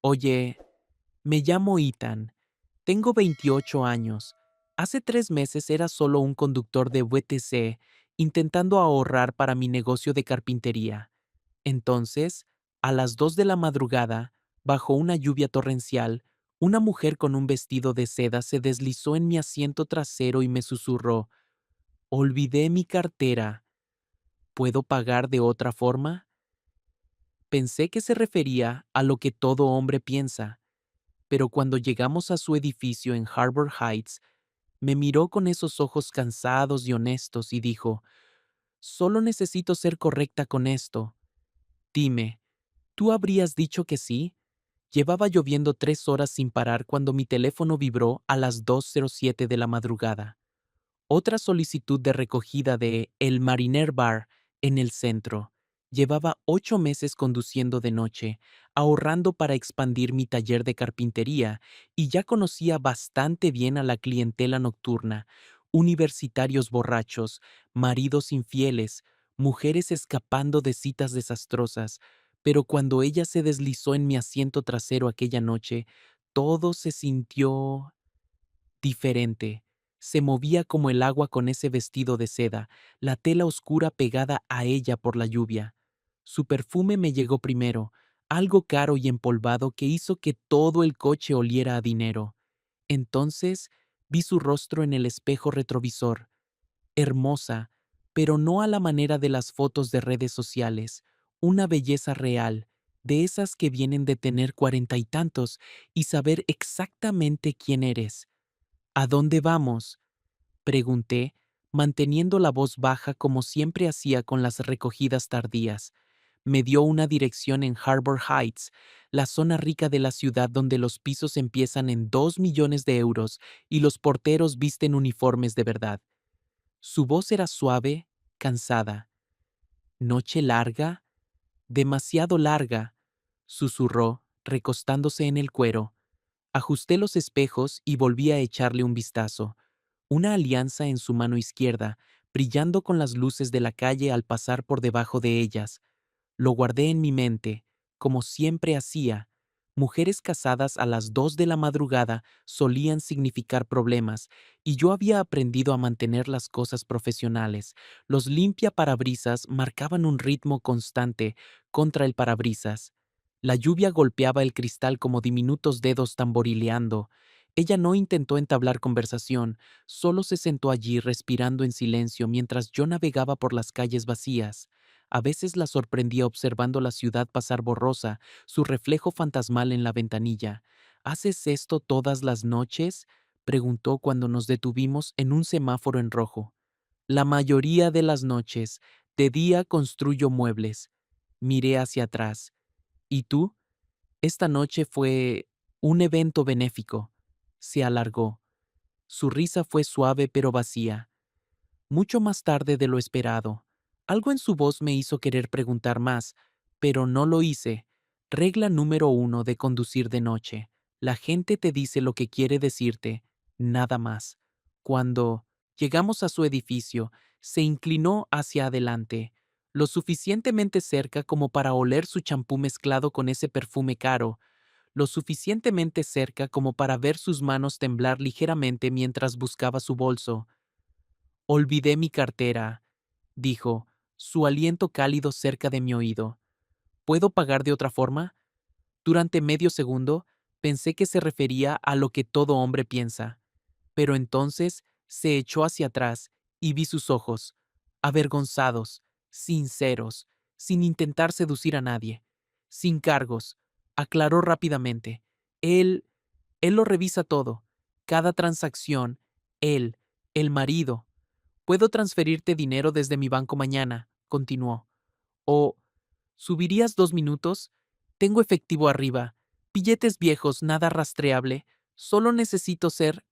Oye, me llamo Ethan. Tengo 28 años. Hace 3 meses era solo un conductor de VTC intentando ahorrar para mi negocio de carpintería. Entonces, a las 2 de la madrugada, bajo una lluvia torrencial, una mujer con un vestido de seda se deslizó en mi asiento trasero y me susurró: «Olvidé mi cartera. ¿Puedo pagar de otra forma?». Pensé que se refería a lo que todo hombre piensa, pero cuando llegamos a su edificio en Harbor Heights, me miró con esos ojos cansados y honestos y dijo: «Solo necesito ser correcta con esto. Dime, ¿tú habrías dicho que sí?». Llevaba lloviendo 3 horas sin parar cuando mi teléfono vibró a las 2:07 de la madrugada. Otra solicitud de recogida de El Mariner Bar en el centro. Llevaba 8 meses conduciendo de noche, ahorrando para expandir mi taller de carpintería, y ya conocía bastante bien a la clientela nocturna: universitarios borrachos, maridos infieles, mujeres escapando de citas desastrosas. Pero cuando ella se deslizó en mi asiento trasero aquella noche, todo se sintió diferente. Se movía como el agua con ese vestido de seda, la tela oscura pegada a ella por la lluvia. Su perfume me llegó primero, algo caro y empolvado que hizo que todo el coche oliera a dinero. Entonces vi su rostro en el espejo retrovisor, hermosa, pero no a la manera de las fotos de redes sociales, una belleza real, de esas que vienen de tener 40 y tantos y saber exactamente quién eres. «¿A dónde vamos?», pregunté, manteniendo la voz baja como siempre hacía con las recogidas tardías. Me dio una dirección en Harbor Heights, la zona rica de la ciudad donde los pisos empiezan en 2 millones de euros y los porteros visten uniformes de verdad. Su voz era suave, cansada. «¿Noche larga?». «Demasiado larga», susurró, recostándose en el cuero. Ajusté los espejos y volví a echarle un vistazo. Una alianza en su mano izquierda, brillando con las luces de la calle al pasar por debajo de ellas. Lo guardé en mi mente, como siempre hacía. Mujeres casadas a las 2 de la madrugada solían significar problemas, y yo había aprendido a mantener las cosas profesionales. Los limpiaparabrisas marcaban un ritmo constante contra el parabrisas. La lluvia golpeaba el cristal como diminutos dedos tamborileando. Ella no intentó entablar conversación, solo se sentó allí respirando en silencio mientras yo navegaba por las calles vacías. A veces la sorprendía observando la ciudad pasar borrosa, su reflejo fantasmal en la ventanilla. «¿Haces esto todas las noches?», preguntó cuando nos detuvimos en un semáforo en rojo. «La mayoría de las noches. De día construyo muebles». Miré hacia atrás. «¿Y tú?». «Esta noche fue un evento benéfico». Se alargó. Su risa fue suave pero vacía. «Mucho más tarde de lo esperado». Algo en su voz me hizo querer preguntar más, pero no lo hice. Regla número 1 de conducir de noche: la gente te dice lo que quiere decirte, nada más. Cuando llegamos a su edificio, se inclinó hacia adelante, lo suficientemente cerca como para oler su champú mezclado con ese perfume caro, lo suficientemente cerca como para ver sus manos temblar ligeramente mientras buscaba su bolso. «Olvidé mi cartera», dijo, su aliento cálido cerca de mi oído. «¿Puedo pagar de otra forma?». Durante medio segundo pensé que se refería a lo que todo hombre piensa, pero entonces se echó hacia atrás y vi sus ojos, avergonzados, sinceros, sin intentar seducir a nadie, sin cargos. Aclaró rápidamente: «Él, él lo revisa todo, cada transacción, él, el marido». «Puedo transferirte dinero desde mi banco mañana», continuó. «O, ¿subirías 2 minutos? Tengo efectivo arriba, billetes viejos, nada rastreable. Solo necesito ser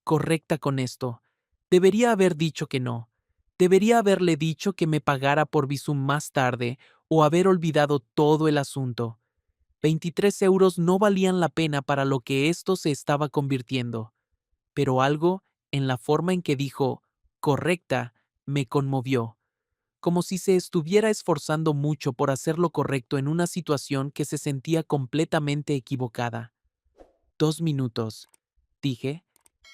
correcta con esto. Debería haber dicho que no. Debería haberle dicho que me pagara por Bizum más tarde o haber olvidado todo el asunto. 23 € no valían la pena para lo que esto se estaba convirtiendo. Pero algo en la forma en que dijo correcta me conmovió. como si se estuviera esforzando mucho por hacer lo correcto en una situación que se sentía completamente equivocada. 2 minutos, dije.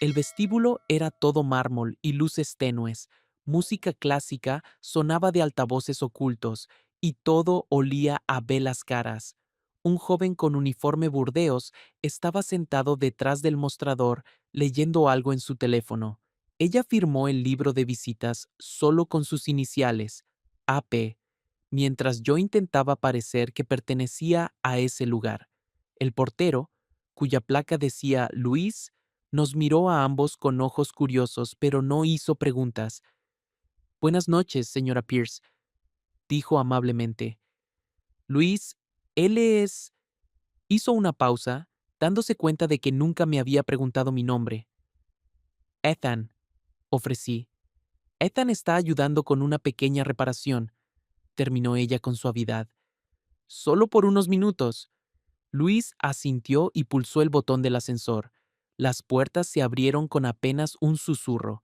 El vestíbulo era todo mármol y luces tenues. Música clásica sonaba de altavoces ocultos y todo olía a velas caras. Un joven con uniforme burdeos estaba sentado detrás del mostrador leyendo algo en su teléfono. Ella firmó el libro de visitas solo con sus iniciales, AP, mientras yo intentaba parecer que pertenecía a ese lugar. El portero, cuya placa decía Luis, nos miró a ambos con ojos curiosos, pero no hizo preguntas. Buenas noches, señora Pierce, dijo amablemente. Luis, él es... Hizo una pausa, dándose cuenta de que nunca me había preguntado mi nombre. Ethan, ofrecí. Ethan está ayudando con una pequeña reparación, terminó ella con suavidad. Solo por unos minutos. Luis asintió y pulsó el botón del ascensor. Las puertas se abrieron con apenas un susurro.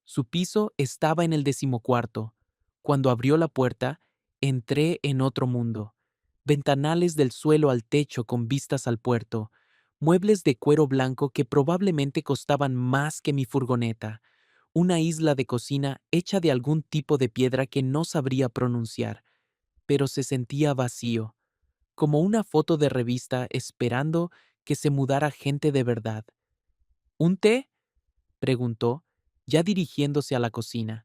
Su piso estaba en el 14º. Cuando abrió la puerta, entré en otro mundo. Ventanales del suelo al techo con vistas al puerto. Muebles de cuero blanco que probablemente costaban más que mi furgoneta. Una isla de cocina hecha de algún tipo de piedra que no sabría pronunciar, pero se sentía vacío, como una foto de revista esperando que se mudara gente de verdad. ¿Un té?, preguntó, ya dirigiéndose a la cocina.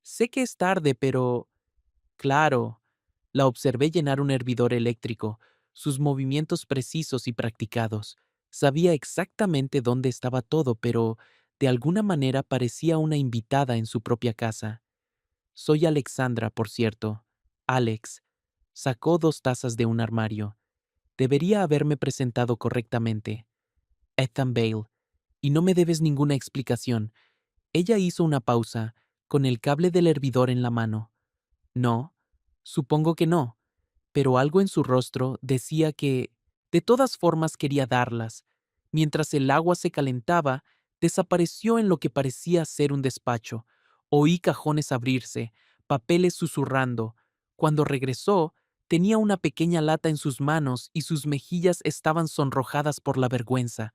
Sé que es tarde, pero... Claro. La observé llenar un hervidor eléctrico, sus movimientos precisos y practicados. Sabía exactamente dónde estaba todo, pero de alguna manera parecía una invitada en su propia casa. Soy Alexandra, por cierto. Alex. Sacó 2 tazas de un armario. Debería haberme presentado correctamente. Ethan Bale. Y no me debes ninguna explicación. Ella hizo una pausa, con el cable del hervidor en la mano. No, supongo que no, pero algo en su rostro decía que, de todas formas, quería darlas. Mientras el agua se calentaba, desapareció en lo que parecía ser un despacho. Oí cajones abrirse, papeles susurrando. Cuando regresó, tenía una pequeña lata en sus manos y sus mejillas estaban sonrojadas por la vergüenza.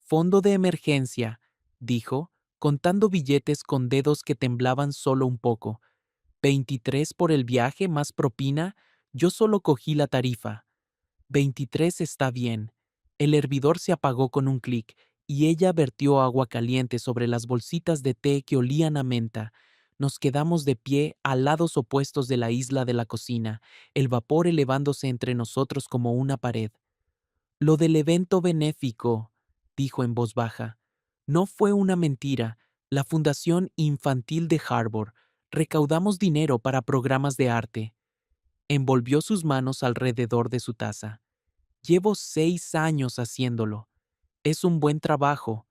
Fondo de emergencia, dijo, contando billetes con dedos que temblaban solo un poco. 23 por el viaje más propina, yo solo cogí la tarifa. 23 está bien. El hervidor se apagó con un clic y ella vertió agua caliente sobre las bolsitas de té que olían a menta. Nos quedamos de pie a lados opuestos de la isla de la cocina, el vapor elevándose entre nosotros como una pared. Lo del evento benéfico, dijo en voz baja, no fue una mentira. La Fundación Infantil de Harbor. Recaudamos dinero para programas de arte. Envolvió sus manos alrededor de su taza. Llevo 6 años haciéndolo. Es un buen trabajo.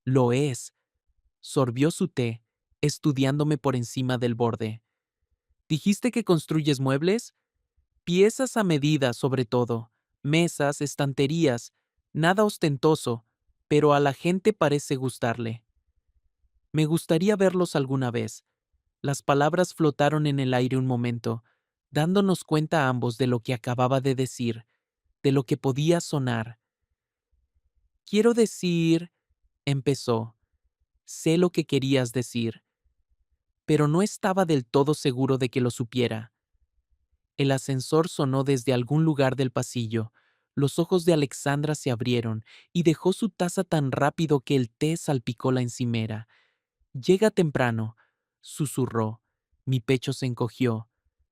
Lo es. Sorbió su té, estudiándome por encima del borde. ¿Dijiste que construyes muebles? Piezas a medida, sobre todo. Mesas, estanterías. Nada ostentoso, pero a la gente parece gustarle. Me gustaría verlos alguna vez. Las palabras flotaron en el aire un momento, dándonos cuenta a ambos de lo que acababa de decir, de lo que podía sonar. Quiero decir, empezó, sé lo que querías decir, pero no estaba del todo seguro de que lo supiera. El ascensor sonó desde algún lugar del pasillo. Los ojos de Alexandra se abrieron y dejó su taza tan rápido que el té salpicó la encimera. Llega temprano, susurró. Mi pecho se encogió.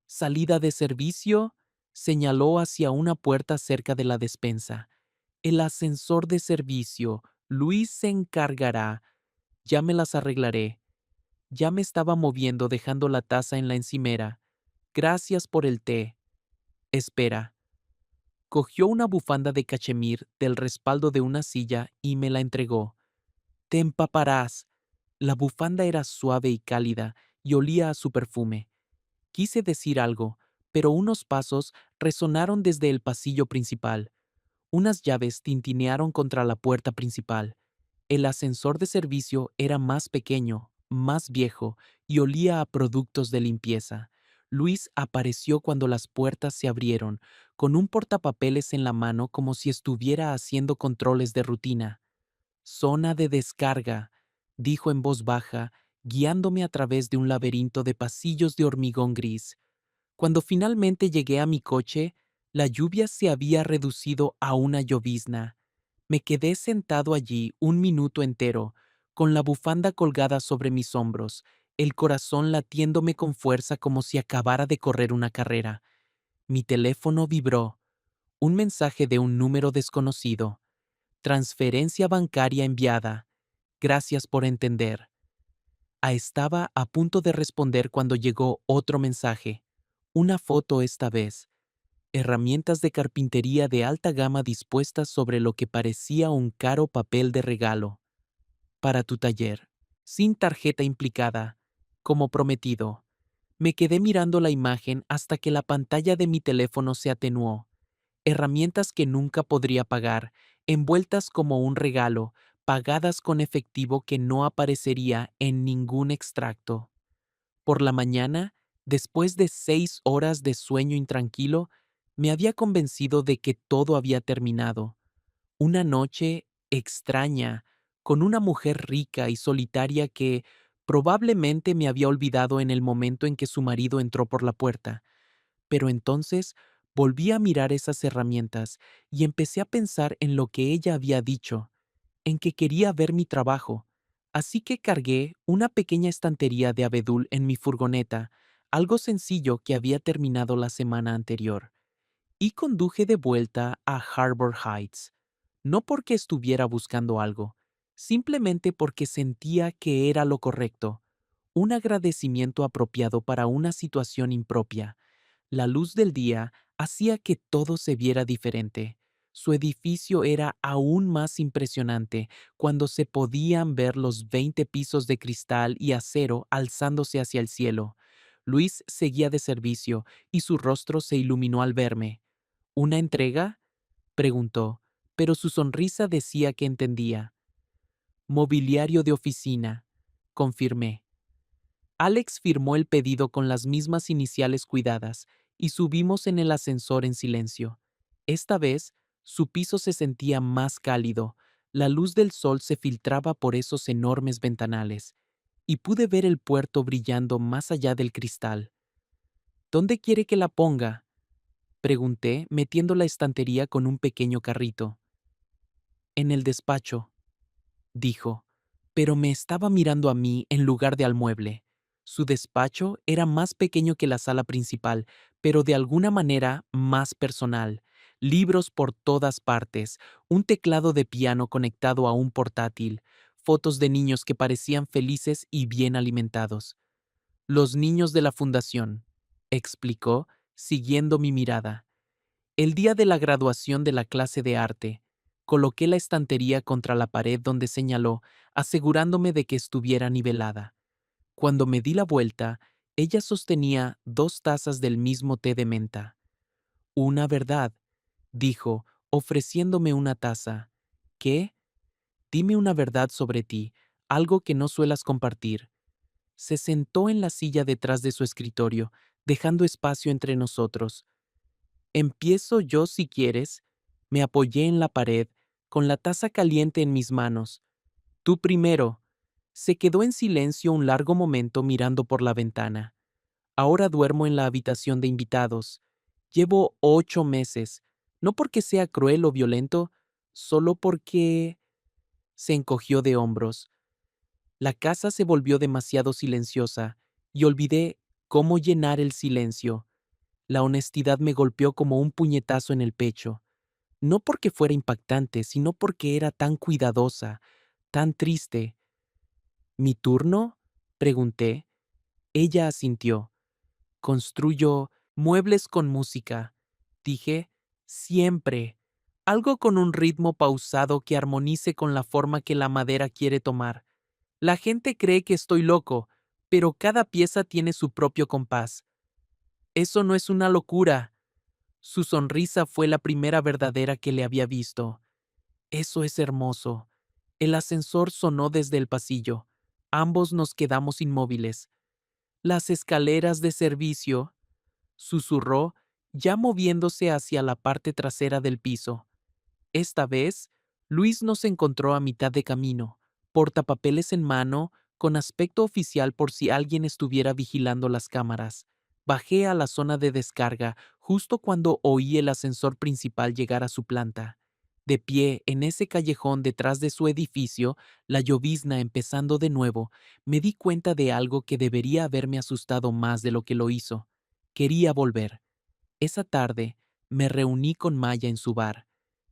¿Salida de servicio? Señaló hacia una puerta cerca de la despensa. El ascensor de servicio. Luis se encargará. Ya me las arreglaré. Ya me estaba moviendo dejando la taza en la encimera. Gracias por el té. Espera. Cogió una bufanda de cachemir del respaldo de una silla y me la entregó. Te empaparás. La bufanda era suave y cálida y olía a su perfume. Quise decir algo, pero unos pasos resonaron desde el pasillo principal. Unas llaves tintinearon contra la puerta principal. El ascensor de servicio era más pequeño, más viejo y olía a productos de limpieza. Luis apareció cuando las puertas se abrieron, con un portapapeles en la mano como si estuviera haciendo controles de rutina. Zona de descarga, dijo en voz baja, guiándome a través de un laberinto de pasillos de hormigón gris. Cuando finalmente llegué a mi coche, la lluvia se había reducido a una llovizna. Me quedé sentado allí un minuto entero, con la bufanda colgada sobre mis hombros, el corazón latiéndome con fuerza como si acabara de correr una carrera. Mi teléfono vibró. Un mensaje de un número desconocido. Transferencia bancaria enviada. Gracias por entender. Estaba a punto de responder cuando llegó otro mensaje. Una foto esta vez. Herramientas de carpintería de alta gama dispuestas sobre lo que parecía un caro papel de regalo. Para tu taller. Sin tarjeta implicada. Como prometido. Me quedé mirando la imagen hasta que la pantalla de mi teléfono se atenuó. Herramientas que nunca podría pagar, envueltas como un regalo, pagadas con efectivo que no aparecería en ningún extracto. Por la mañana, después de 6 horas de sueño intranquilo, me había convencido de que todo había terminado. Una noche extraña, con una mujer rica y solitaria que probablemente me había olvidado en el momento en que su marido entró por la puerta. Pero entonces volví a mirar esas herramientas y empecé a pensar en lo que ella había dicho, en que quería ver mi trabajo. Así que cargué una pequeña estantería de abedul en mi furgoneta, algo sencillo que había terminado la semana anterior, y conduje de vuelta a Harbor Heights, no porque estuviera buscando algo, simplemente porque sentía que era lo correcto, un agradecimiento apropiado para una situación impropia. La luz del día hacía que todo se viera diferente. Su edificio era aún más impresionante cuando se podían ver los 20 pisos de cristal y acero alzándose hacia el cielo. Luis seguía de servicio y su rostro se iluminó al verme. ¿Una entrega?, preguntó, pero su sonrisa decía que entendía. Mobiliario de oficina, confirmé. Alex firmó el pedido con las mismas iniciales cuidadas y subimos en el ascensor en silencio. Esta vez, su piso se sentía más cálido, la luz del sol se filtraba por esos enormes ventanales, y pude ver el puerto brillando más allá del cristal. ¿Dónde quiere que la ponga?, pregunté, metiendo la estantería con un pequeño carrito. En el despacho, dijo, pero me estaba mirando a mí en lugar de al mueble. Su despacho era más pequeño que la sala principal, pero de alguna manera más personal. Libros por todas partes, un teclado de piano conectado a un portátil, fotos de niños que parecían felices y bien alimentados. Los niños de la fundación, explicó, siguiendo mi mirada. El día de la graduación de la clase de arte, coloqué la estantería contra la pared donde señaló, asegurándome de que estuviera nivelada. Cuando me di la vuelta, ella sostenía 2 tazas del mismo té de menta. Una verdad, dijo, ofreciéndome una taza. ¿Qué? Dime una verdad sobre ti, algo que no suelas compartir. Se sentó en la silla detrás de su escritorio, dejando espacio entre nosotros. Empiezo yo si quieres. Me apoyé en la pared, con la taza caliente en mis manos. Tú primero. Se quedó en silencio un largo momento mirando por la ventana. Ahora duermo en la habitación de invitados. Llevo 8 meses, no porque sea cruel o violento, solo porque... Se encogió de hombros. La casa se volvió demasiado silenciosa, y olvidé cómo llenar el silencio. La honestidad me golpeó como un puñetazo en el pecho. No porque fuera impactante, sino porque era tan cuidadosa, tan triste. ¿Mi turno?, pregunté. Ella asintió. Construyo muebles con música, dije, siempre. Algo con un ritmo pausado que armonice con la forma que la madera quiere tomar. La gente cree que estoy loco, pero cada pieza tiene su propio compás. Eso no es una locura. Su sonrisa fue la primera verdadera que le había visto. Eso es hermoso. El ascensor sonó desde el pasillo. Ambos nos quedamos inmóviles. Las escaleras de servicio, susurró, ya moviéndose hacia la parte trasera del piso. Esta vez, Luis nos encontró a mitad de camino, portapapeles en mano, con aspecto oficial por si alguien estuviera vigilando las cámaras. Bajé a la zona de descarga justo cuando oí el ascensor principal llegar a su planta. De pie en ese callejón detrás de su edificio, la llovizna empezando de nuevo, me di cuenta de algo que debería haberme asustado más de lo que lo hizo. Quería volver. Esa tarde, me reuní con Maya en su bar.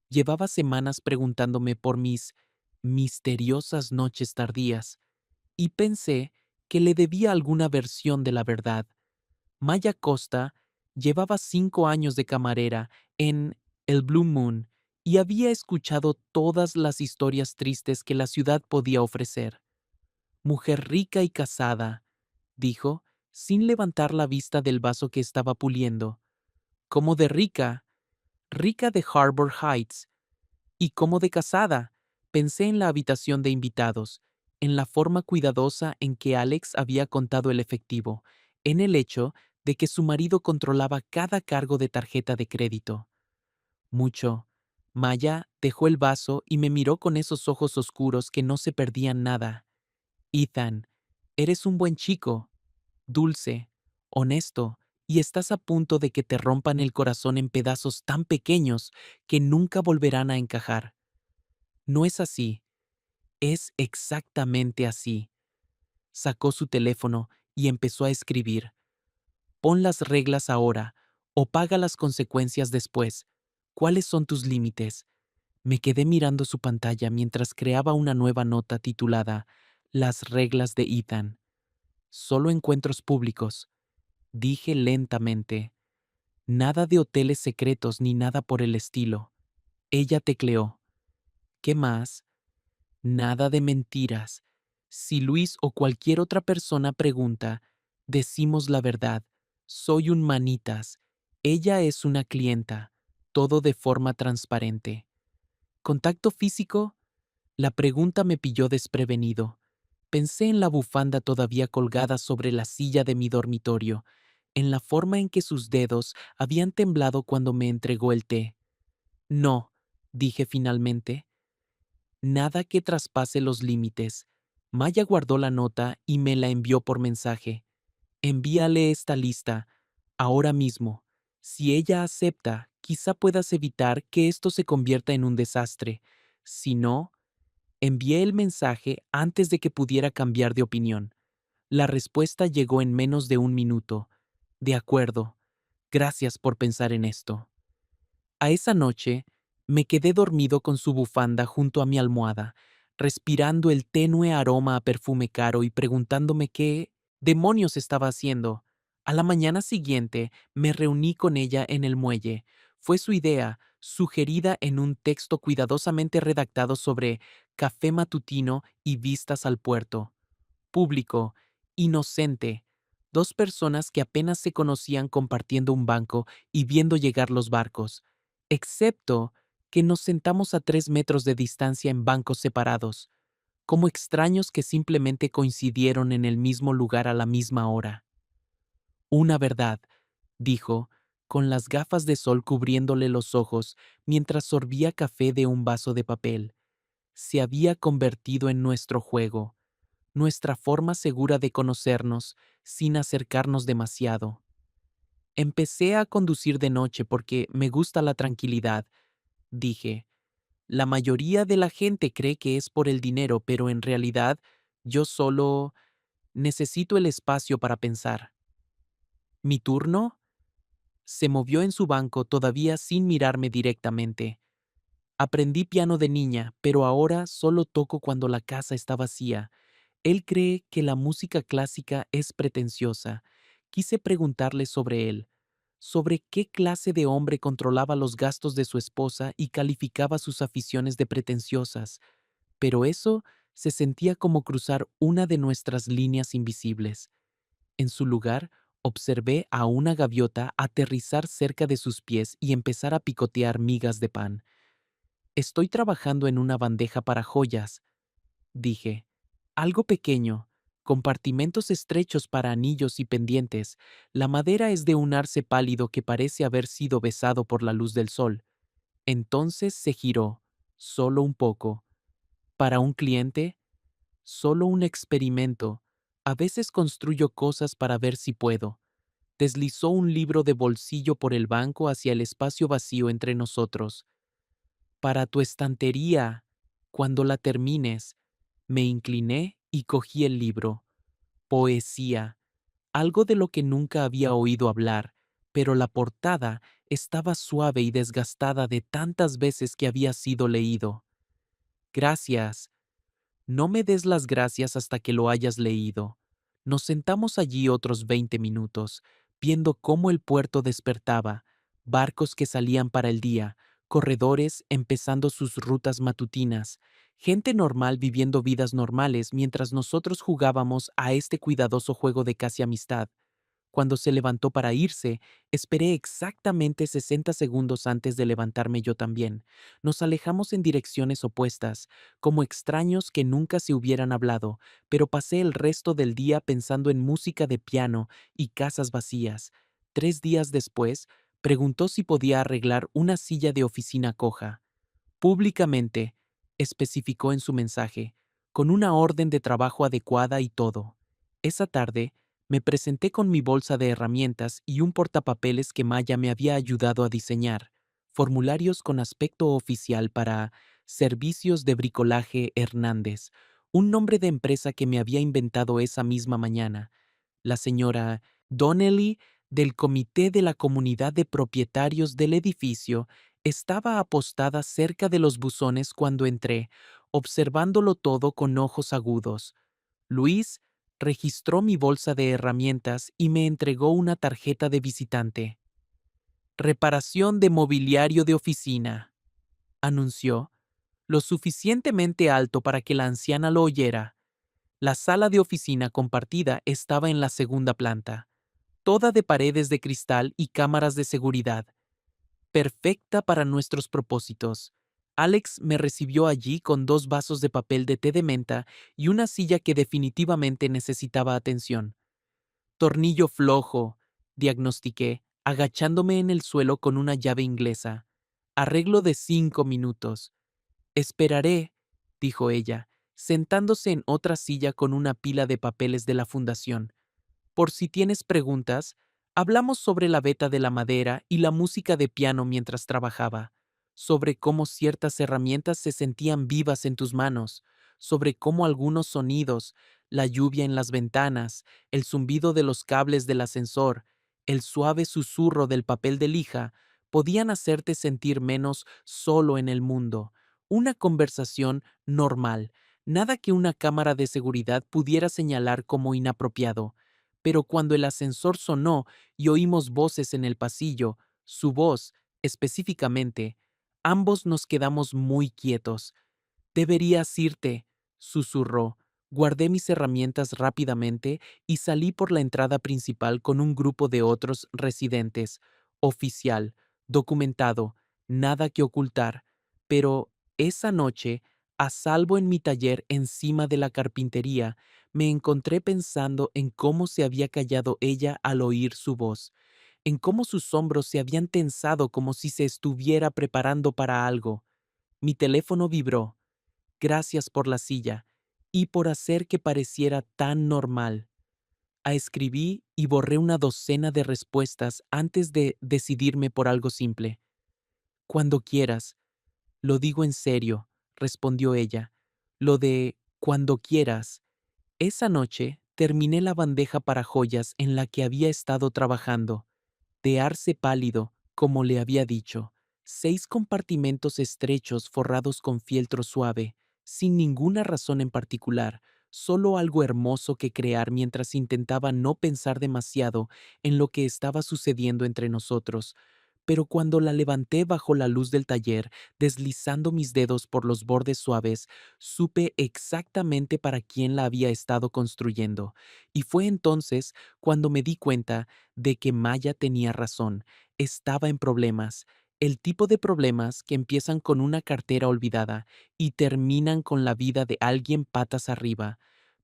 Llevaba semanas preguntándome por mis misteriosas noches tardías, y pensé que le debía alguna versión de la verdad. Maya Costa llevaba 5 años de camarera en el Blue Moon y había escuchado todas las historias tristes que la ciudad podía ofrecer. Mujer rica y casada, dijo, sin levantar la vista del vaso que estaba puliendo. Como de rica, rica de Harbor Heights. Y como de casada, pensé en la habitación de invitados, en la forma cuidadosa en que Alex había contado el efectivo, en el hecho de que su marido controlaba cada cargo de tarjeta de crédito. Mucho. Maya dejó el vaso y me miró con esos ojos oscuros que no se perdían nada. Ethan, eres un buen chico, dulce, honesto, y estás a punto de que te rompan el corazón en pedazos tan pequeños que nunca volverán a encajar. No es así, es exactamente así. Sacó su teléfono y empezó a escribir. Pon las reglas ahora o paga las consecuencias después. ¿Cuáles son tus límites? Me quedé mirando su pantalla mientras creaba una nueva nota titulada Las reglas de Ethan. Solo encuentros públicos. Dije lentamente. Nada de hoteles secretos ni nada por el estilo. Ella tecleó. ¿Qué más? Nada de mentiras. Si Luis o cualquier otra persona pregunta, decimos la verdad. Soy un manitas. Ella es una clienta. Todo de forma transparente. ¿Contacto físico? La pregunta me pilló desprevenido. Pensé en la bufanda todavía colgada sobre la silla de mi dormitorio, en la forma en que sus dedos habían temblado cuando me entregó el té. No, dije finalmente. Nada que traspase los límites. Maya guardó la nota y me la envió por mensaje. Envíale esta lista, ahora mismo. Si ella acepta, quizá puedas evitar que esto se convierta en un desastre. Si no, envié el mensaje antes de que pudiera cambiar de opinión. La respuesta llegó en menos de un minuto. De acuerdo. Gracias por pensar en esto. A esa noche, me quedé dormido con su bufanda junto a mi almohada, respirando el tenue aroma a perfume caro y preguntándome qué demonios estaba haciendo. A la mañana siguiente, me reuní con ella en el muelle. Fue su idea, sugerida en un texto cuidadosamente redactado sobre café matutino y vistas al puerto. Público, inocente, dos personas que apenas se conocían compartiendo un banco y viendo llegar los barcos, excepto que nos sentamos a 3 metros de distancia en bancos separados, como extraños que simplemente coincidieron en el mismo lugar a la misma hora. Una verdad, dijo, con las gafas de sol cubriéndole los ojos mientras sorbía café de un vaso de papel, se había convertido en nuestro juego, nuestra forma segura de conocernos sin acercarnos demasiado. Empecé a conducir de noche porque me gusta la tranquilidad, dije. La mayoría de la gente cree que es por el dinero, pero en realidad yo solo necesito el espacio para pensar. ¿Mi turno? Se movió en su banco todavía sin mirarme directamente. Aprendí piano de niña, pero ahora solo toco cuando la casa está vacía. Él cree que la música clásica es pretenciosa. Quise preguntarle sobre él, sobre qué clase de hombre controlaba los gastos de su esposa y calificaba sus aficiones de pretenciosas, pero eso se sentía como cruzar una de nuestras líneas invisibles. En su lugar, observé a una gaviota aterrizar cerca de sus pies y empezar a picotear migas de pan. Estoy trabajando en una bandeja para joyas, dije. Algo pequeño, Compartimentos estrechos para anillos y pendientes. La madera es de un arce pálido que parece haber sido besado por la luz del sol. Entonces se giró, solo un poco. Para un cliente, solo un experimento. A veces construyo cosas para ver si puedo. Deslizó un libro de bolsillo por el banco hacia el espacio vacío entre nosotros. Para tu estantería, cuando la termines. Me incliné y cogí el libro. Poesía, algo de lo que nunca había oído hablar, pero la portada estaba suave y desgastada de tantas veces que había sido leído. Gracias. No me des las gracias hasta que lo hayas leído. Nos sentamos allí otros 20 minutos, viendo cómo el puerto despertaba, barcos que salían para el día, corredores empezando sus rutas matutinas, gente normal viviendo vidas normales mientras nosotros jugábamos a este cuidadoso juego de casi amistad. Cuando se levantó para irse, esperé exactamente 60 segundos antes de levantarme yo también. Nos alejamos en direcciones opuestas, como extraños que nunca se hubieran hablado, pero pasé el resto del día pensando en música de piano y casas vacías. 3 días después, preguntó si podía arreglar una silla de oficina coja. Públicamente, especificó en su mensaje, con una orden de trabajo adecuada y todo. Esa tarde, me presenté con mi bolsa de herramientas y un portapapeles que Maya me había ayudado a diseñar, formularios con aspecto oficial para Servicios de Bricolaje Hernández, un nombre de empresa que me había inventado esa misma mañana. La señora Donnelly, del comité de la comunidad de propietarios del edificio, estaba apostada cerca de los buzones cuando entré, observándolo todo con ojos agudos. Luis registró mi bolsa de herramientas y me entregó una tarjeta de visitante. Reparación de mobiliario de oficina, anunció, lo suficientemente alto para que la anciana lo oyera. La sala de oficina compartida estaba en la segunda planta, toda de paredes de cristal y cámaras de seguridad, perfecta para nuestros propósitos. Alex me recibió allí con 2 vasos de papel de té de menta y una silla que definitivamente necesitaba atención. Tornillo flojo, diagnostiqué, agachándome en el suelo con una llave inglesa. Arreglo de 5 minutos. Esperaré, dijo ella, sentándose en otra silla con una pila de papeles de la fundación. Por si tienes preguntas, hablamos sobre la veta de la madera y la música de piano mientras trabajaba, sobre cómo ciertas herramientas se sentían vivas en tus manos, sobre cómo algunos sonidos, la lluvia en las ventanas, el zumbido de los cables del ascensor, el suave susurro del papel de lija, podían hacerte sentir menos solo en el mundo. Una conversación normal, nada que una cámara de seguridad pudiera señalar como inapropiado. Pero cuando el ascensor sonó y oímos voces en el pasillo, su voz, específicamente, ambos nos quedamos muy quietos. Deberías irte, susurró. Guardé mis herramientas rápidamente y salí por la entrada principal con un grupo de otros residentes. Oficial, documentado, nada que ocultar. Pero esa noche, a salvo en mi taller encima de la carpintería, me encontré pensando en cómo se había callado ella al oír su voz, en cómo sus hombros se habían tensado como si se estuviera preparando para algo. Mi teléfono vibró. Gracias por la silla y por hacer que pareciera tan normal. Escribí y borré una docena de respuestas antes de decidirme por algo simple. Cuando quieras, lo digo en serio, respondió ella. Lo de cuando quieras. Esa noche terminé la bandeja para joyas en la que había estado trabajando, de arce pálido, como le había dicho, 6 compartimentos estrechos forrados con fieltro suave, sin ninguna razón en particular, solo algo hermoso que crear mientras intentaba no pensar demasiado en lo que estaba sucediendo entre nosotros. Pero cuando la levanté bajo la luz del taller, deslizando mis dedos por los bordes suaves, supe exactamente para quién la había estado construyendo. Y fue entonces cuando me di cuenta de que Maya tenía razón. Estaba en problemas. El tipo de problemas que empiezan con una cartera olvidada y terminan con la vida de alguien patas arriba.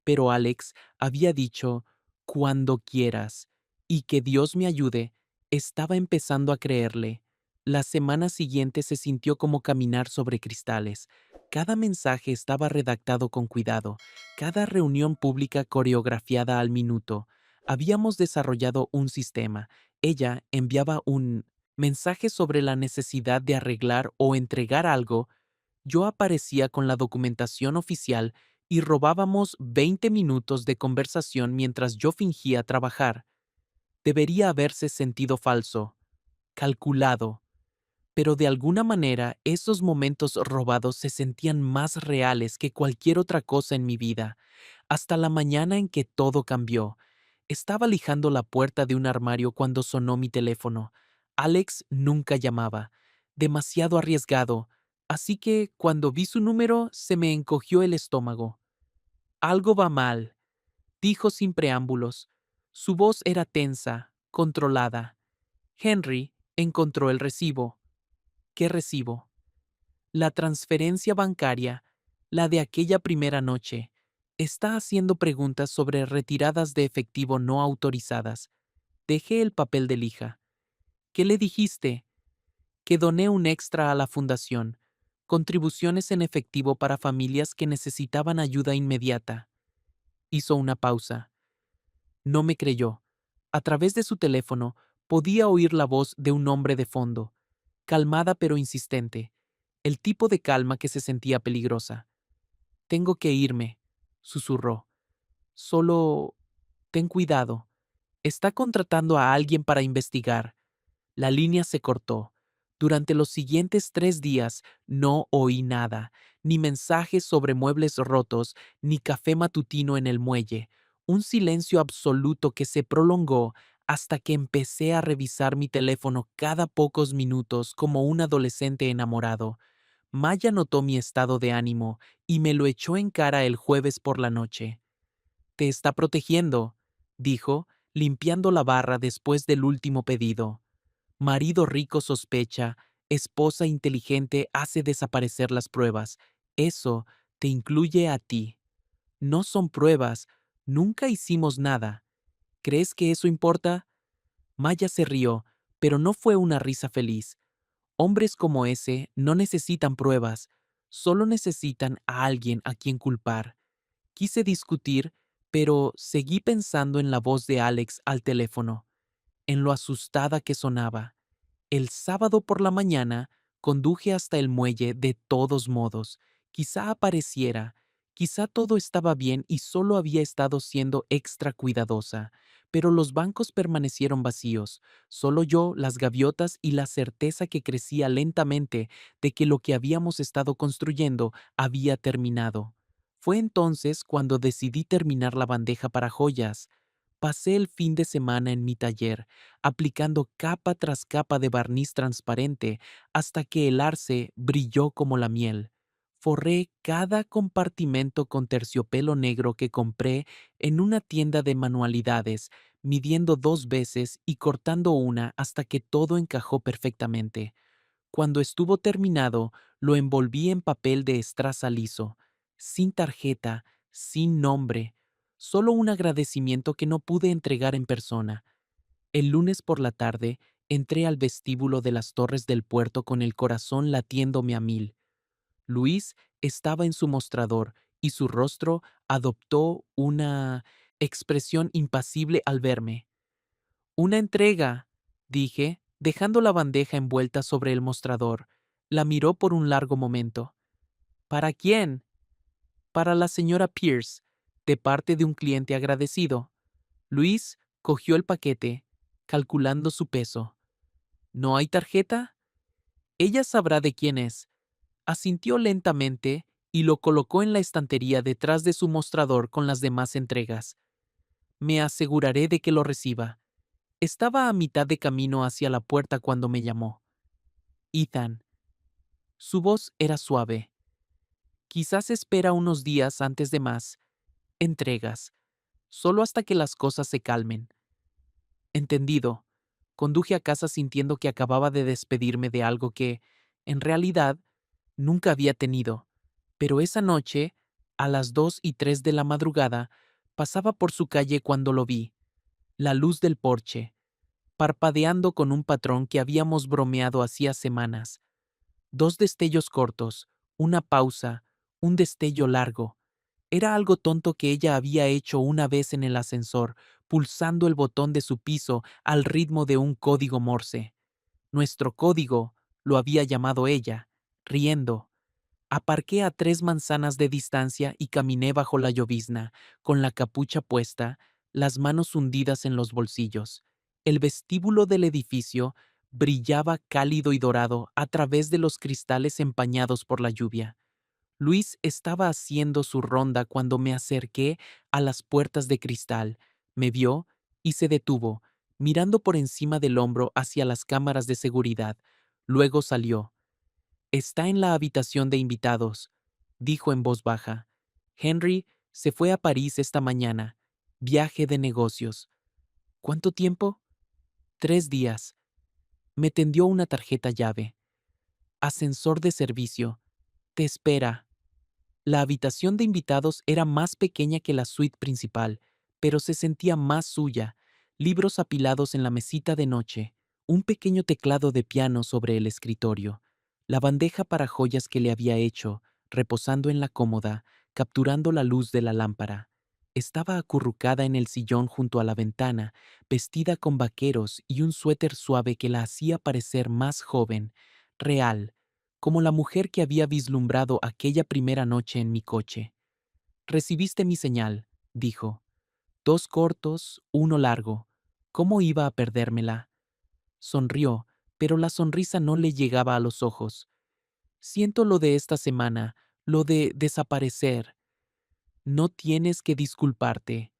pero Alex había dicho, cuando quieras, y que Dios me ayude, estaba empezando a creerle. La semana siguiente se sintió como caminar sobre cristales. Cada mensaje estaba redactado con cuidado, cada reunión pública coreografiada al minuto. Habíamos desarrollado un sistema. Ella enviaba un mensaje sobre la necesidad de arreglar o entregar algo. Yo aparecía con la documentación oficial y robábamos 20 minutos de conversación mientras yo fingía trabajar. Debería haberse sentido falso, calculado, pero de alguna manera esos momentos robados se sentían más reales que cualquier otra cosa en mi vida, hasta la mañana en que todo cambió. Estaba lijando la puerta de un armario cuando sonó mi teléfono. Alex nunca llamaba, demasiado arriesgado, así que cuando vi su número se me encogió el estómago. Algo va mal, dijo sin preámbulos. Su voz era tensa, controlada. Henry encontró el recibo. ¿Qué recibo? La transferencia bancaria, la de aquella primera noche. Está haciendo preguntas sobre retiradas de efectivo no autorizadas. Dejé el papel de lija. ¿Qué le dijiste? Que doné un extra a la fundación. Contribuciones en efectivo para familias que necesitaban ayuda inmediata. Hizo una pausa. No me creyó. A través de su teléfono podía oír la voz de un hombre de fondo, calmada pero insistente, el tipo de calma que se sentía peligrosa. Tengo que irme, susurró. Solo ten cuidado. Está contratando a alguien para investigar. La línea se cortó. Durante los siguientes 3 días no oí nada, ni mensajes sobre muebles rotos, ni café matutino en el muelle. Un silencio absoluto que se prolongó hasta que empecé a revisar mi teléfono cada pocos minutos como un adolescente enamorado. Maya notó mi estado de ánimo y me lo echó en cara el jueves por la noche. Te está protegiendo, dijo, limpiando la barra después del último pedido. Marido rico sospecha, esposa inteligente hace desaparecer las pruebas. Eso te incluye a ti. No son pruebas, nunca hicimos nada. ¿Crees que eso importa? Maya se rió, pero no fue una risa feliz. Hombres como ese no necesitan pruebas, solo necesitan a alguien a quien culpar. Quise discutir, pero seguí pensando en la voz de Alex al teléfono, en lo asustada que sonaba. El sábado por la mañana conduje hasta el muelle de todos modos. Quizá apareciera, quizá todo estaba bien y solo había estado siendo extra cuidadosa, pero los bancos permanecieron vacíos, solo yo, las gaviotas y la certeza que crecía lentamente de que lo que habíamos estado construyendo había terminado. Fue entonces cuando decidí terminar la bandeja para joyas. Pasé el fin de semana en mi taller, aplicando capa tras capa de barniz transparente hasta que el arce brilló como la miel. Forré cada compartimento con terciopelo negro que compré en una tienda de manualidades, midiendo 2 veces y cortando una hasta que todo encajó perfectamente. Cuando estuvo terminado, lo envolví en papel de estraza liso, sin tarjeta, sin nombre, solo un agradecimiento que no pude entregar en persona. El lunes por la tarde, entré al vestíbulo de las torres del puerto con el corazón latiéndome a mil. Luis estaba en su mostrador y su rostro adoptó una expresión impasible al verme. Una entrega, dije, dejando la bandeja envuelta sobre el mostrador. La miró por un largo momento. ¿Para quién? Para la señora Pierce, de parte de un cliente agradecido. Luis cogió el paquete, calculando su peso. ¿No hay tarjeta? Ella sabrá de quién es. Asintió lentamente y lo colocó en la estantería detrás de su mostrador con las demás entregas. Me aseguraré de que lo reciba. Estaba a mitad de camino hacia la puerta cuando me llamó. Ethan. Su voz era suave. Quizás espera unos días antes de más entregas, solo hasta que las cosas se calmen. Entendido. Conduje a casa sintiendo que acababa de despedirme de algo que, en realidad, nunca había tenido. Pero esa noche A las 2:03 de la madrugada, pasaba por su calle cuando lo vi. La luz del porche, parpadeando con un patrón que habíamos bromeado hacía semanas. Dos destellos cortos, una pausa, un destello largo. Era algo tonto que ella había hecho una vez en el ascensor, pulsando el botón de su piso al ritmo de un código Morse. Nuestro código, lo había llamado ella, riendo. Aparqué a 3 manzanas de distancia y caminé bajo la llovizna, con la capucha puesta, las manos hundidas en los bolsillos. El vestíbulo del edificio brillaba cálido y dorado a través de los cristales empañados por la lluvia. Luis estaba haciendo su ronda cuando me acerqué a las puertas de cristal. Me vio y se detuvo, mirando por encima del hombro hacia las cámaras de seguridad. Luego salió. Está en la habitación de invitados, dijo en voz baja. Henry se fue a París esta mañana. Viaje de negocios. ¿Cuánto tiempo? 3 días. Me tendió una tarjeta llave. Ascensor de servicio. Te espera. La habitación de invitados era más pequeña que la suite principal, pero se sentía más suya. Libros apilados en la mesita de noche, un pequeño teclado de piano sobre el escritorio, la bandeja para joyas que le había hecho, reposando en la cómoda, capturando la luz de la lámpara. Estaba acurrucada en el sillón junto a la ventana, vestida con vaqueros y un suéter suave que la hacía parecer más joven, real, como la mujer que había vislumbrado aquella primera noche en mi coche. Recibiste mi señal, dijo. 2 cortos, uno largo. ¿Cómo iba a perdérmela? Sonrió, pero la sonrisa no le llegaba a los ojos. Siento lo de esta semana, lo de desaparecer. No tienes que disculparte.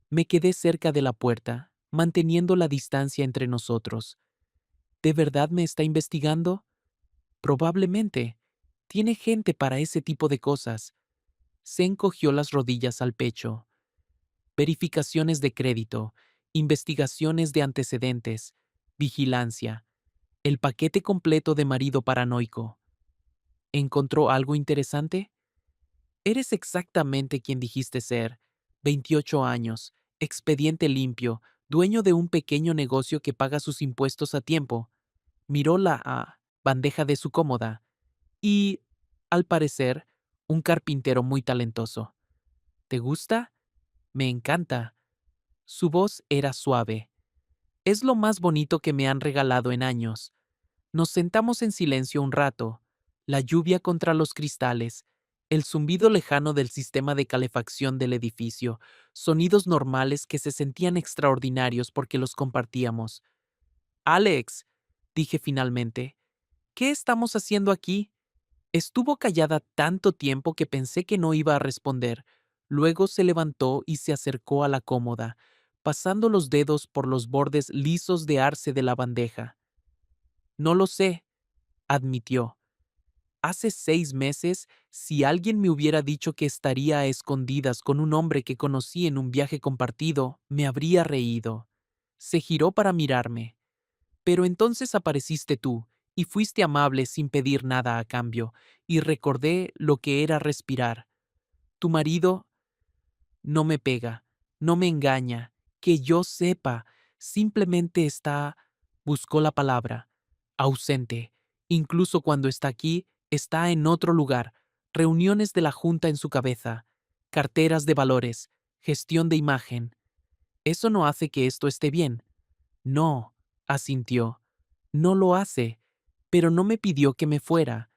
Me quedé cerca de la puerta, manteniendo la distancia entre nosotros. ¿De verdad me está investigando? Probablemente. Tiene gente para ese tipo de cosas. Se encogió las rodillas al pecho. Verificaciones de crédito, investigaciones de antecedentes, vigilancia, el paquete completo de marido paranoico. ¿Encontró algo interesante? Eres exactamente quien dijiste ser. 28 años, expediente limpio, dueño de un pequeño negocio que paga sus impuestos a tiempo. Miró la bandeja de su cómoda. Y, al parecer, un carpintero muy talentoso. ¿Te gusta? Me encanta. Su voz era suave. Es lo más bonito que me han regalado en años. Nos sentamos en silencio un rato, la lluvia contra los cristales, el zumbido lejano del sistema de calefacción del edificio, sonidos normales que se sentían extraordinarios porque los compartíamos. Alex, dije finalmente, ¿qué estamos haciendo aquí? Estuvo callada tanto tiempo que pensé que no iba a responder. Luego se levantó y se acercó a la cómoda, pasando los dedos por los bordes lisos de arce de la bandeja. No lo sé, admitió. Hace 6 meses, si alguien me hubiera dicho que estaría a escondidas con un hombre que conocí en un viaje compartido, me habría reído. Se giró para mirarme. Pero entonces apareciste tú, y fuiste amable sin pedir nada a cambio, y recordé lo que era respirar. Tu marido no me pega, no me engaña, que yo sepa, simplemente está, buscó la palabra, ausente. Incluso cuando está aquí, está en otro lugar, reuniones de la Junta en su cabeza, carteras de valores, gestión de imagen. Eso no hace que esto esté bien. No, asintió. No lo hace, pero no me pidió que me fuera.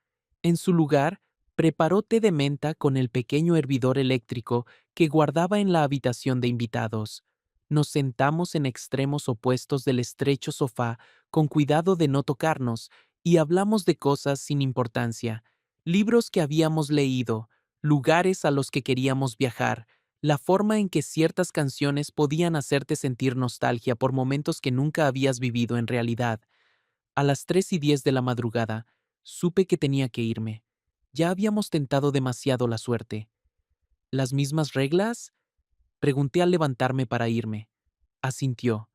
En su lugar, preparó té de menta con el pequeño hervidor eléctrico que guardaba en la habitación de invitados. Nos sentamos en extremos opuestos del estrecho sofá, con cuidado de no tocarnos, y hablamos de cosas sin importancia, libros que habíamos leído, lugares a los que queríamos viajar, la forma en que ciertas canciones podían hacerte sentir nostalgia por momentos que nunca habías vivido en realidad. A las 3:10 de la madrugada, supe que tenía que irme. Ya habíamos tentado demasiado la suerte. ¿Las mismas reglas? Pregunté al levantarme para irme. Asintió.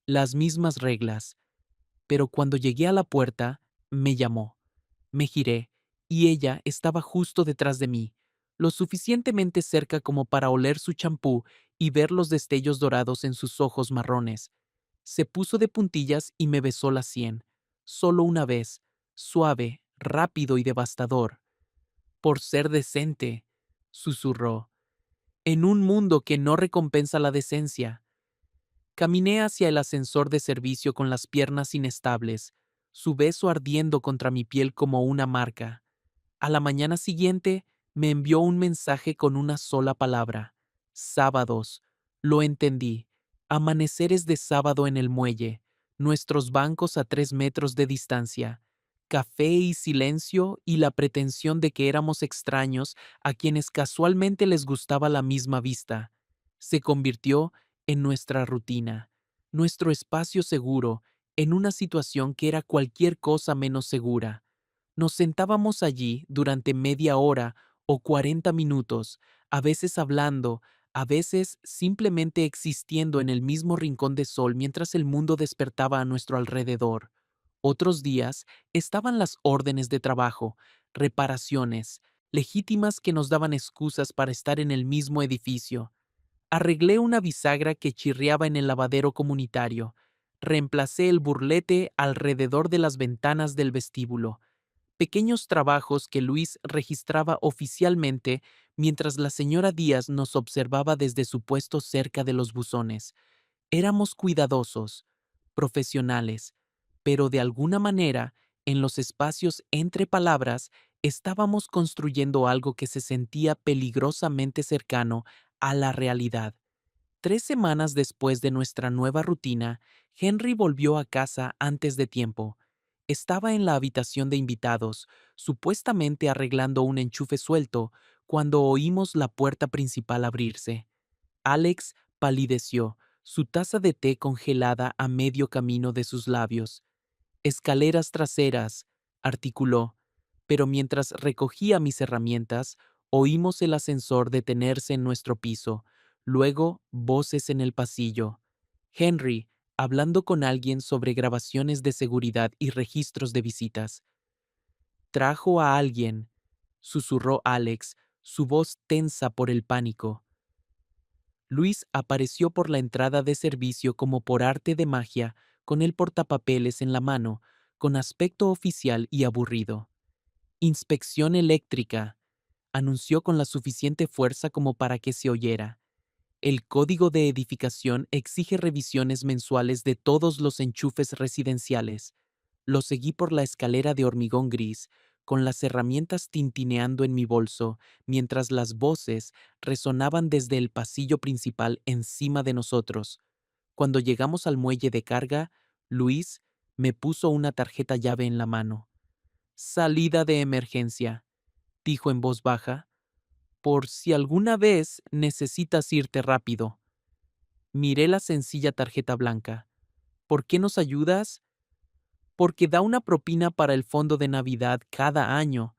Las mismas reglas. Pero cuando llegué a la puerta, me llamó. Me giré, y ella estaba justo detrás de mí. lo suficientemente cerca como para oler su champú y ver los destellos dorados en sus ojos marrones. Se puso de puntillas y me besó la sien. Solo una vez, suave, rápido y devastador. Por ser decente, susurró. En un mundo que no recompensa la decencia. Caminé hacia el ascensor de servicio con las piernas inestables, su beso ardiendo contra mi piel como una marca. A la mañana siguiente me envió un mensaje con una sola palabra. Sábados. Lo entendí. Amaneceres de sábado en el muelle, nuestros bancos a 3 metros de distancia, café y silencio y la pretensión de que éramos extraños a quienes casualmente les gustaba la misma vista. Se convirtió en nuestra rutina, nuestro espacio seguro, en una situación que era cualquier cosa menos segura. Nos sentábamos allí durante media hora o 40 minutos, a veces hablando, a veces simplemente existiendo en el mismo rincón de sol mientras el mundo despertaba a nuestro alrededor. Otros días estaban las órdenes de trabajo, reparaciones, legítimas que nos daban excusas para estar en el mismo edificio. Arreglé una bisagra que chirriaba en el lavadero comunitario. Reemplacé el burlete alrededor de las ventanas del vestíbulo. Pequeños trabajos que Luis registraba oficialmente mientras la señora Díaz nos observaba desde su puesto cerca de los buzones. Éramos cuidadosos, profesionales, pero de alguna manera, en los espacios entre palabras, estábamos construyendo algo que se sentía peligrosamente cercano a la realidad. 3 semanas después de nuestra nueva rutina, Henry volvió a casa antes de tiempo. Estaba en la habitación de invitados, supuestamente arreglando un enchufe suelto, cuando oímos la puerta principal abrirse. Alex palideció, su taza de té congelada a medio camino de sus labios. Escaleras traseras, articuló, pero mientras recogía mis herramientas, oímos el ascensor detenerse en nuestro piso, luego voces en el pasillo. Henry, hablando con alguien sobre grabaciones de seguridad y registros de visitas. Trajo a alguien, susurró Alex, su voz tensa por el pánico. Luis apareció por la entrada de servicio como por arte de magia, con el portapapeles en la mano, con aspecto oficial y aburrido. Inspección eléctrica, anunció con la suficiente fuerza como para que se oyera. El código de edificación exige revisiones mensuales de todos los enchufes residenciales. Lo seguí por la escalera de hormigón gris, con las herramientas tintineando en mi bolso, mientras las voces resonaban desde el pasillo principal encima de nosotros. Cuando llegamos al muelle de carga, Luis me puso una tarjeta llave en la mano. Salida de emergencia, dijo en voz baja, por si alguna vez necesitas irte rápido. Miré la sencilla tarjeta blanca. ¿Por qué nos ayudas? Porque da una propina para el fondo de Navidad cada año,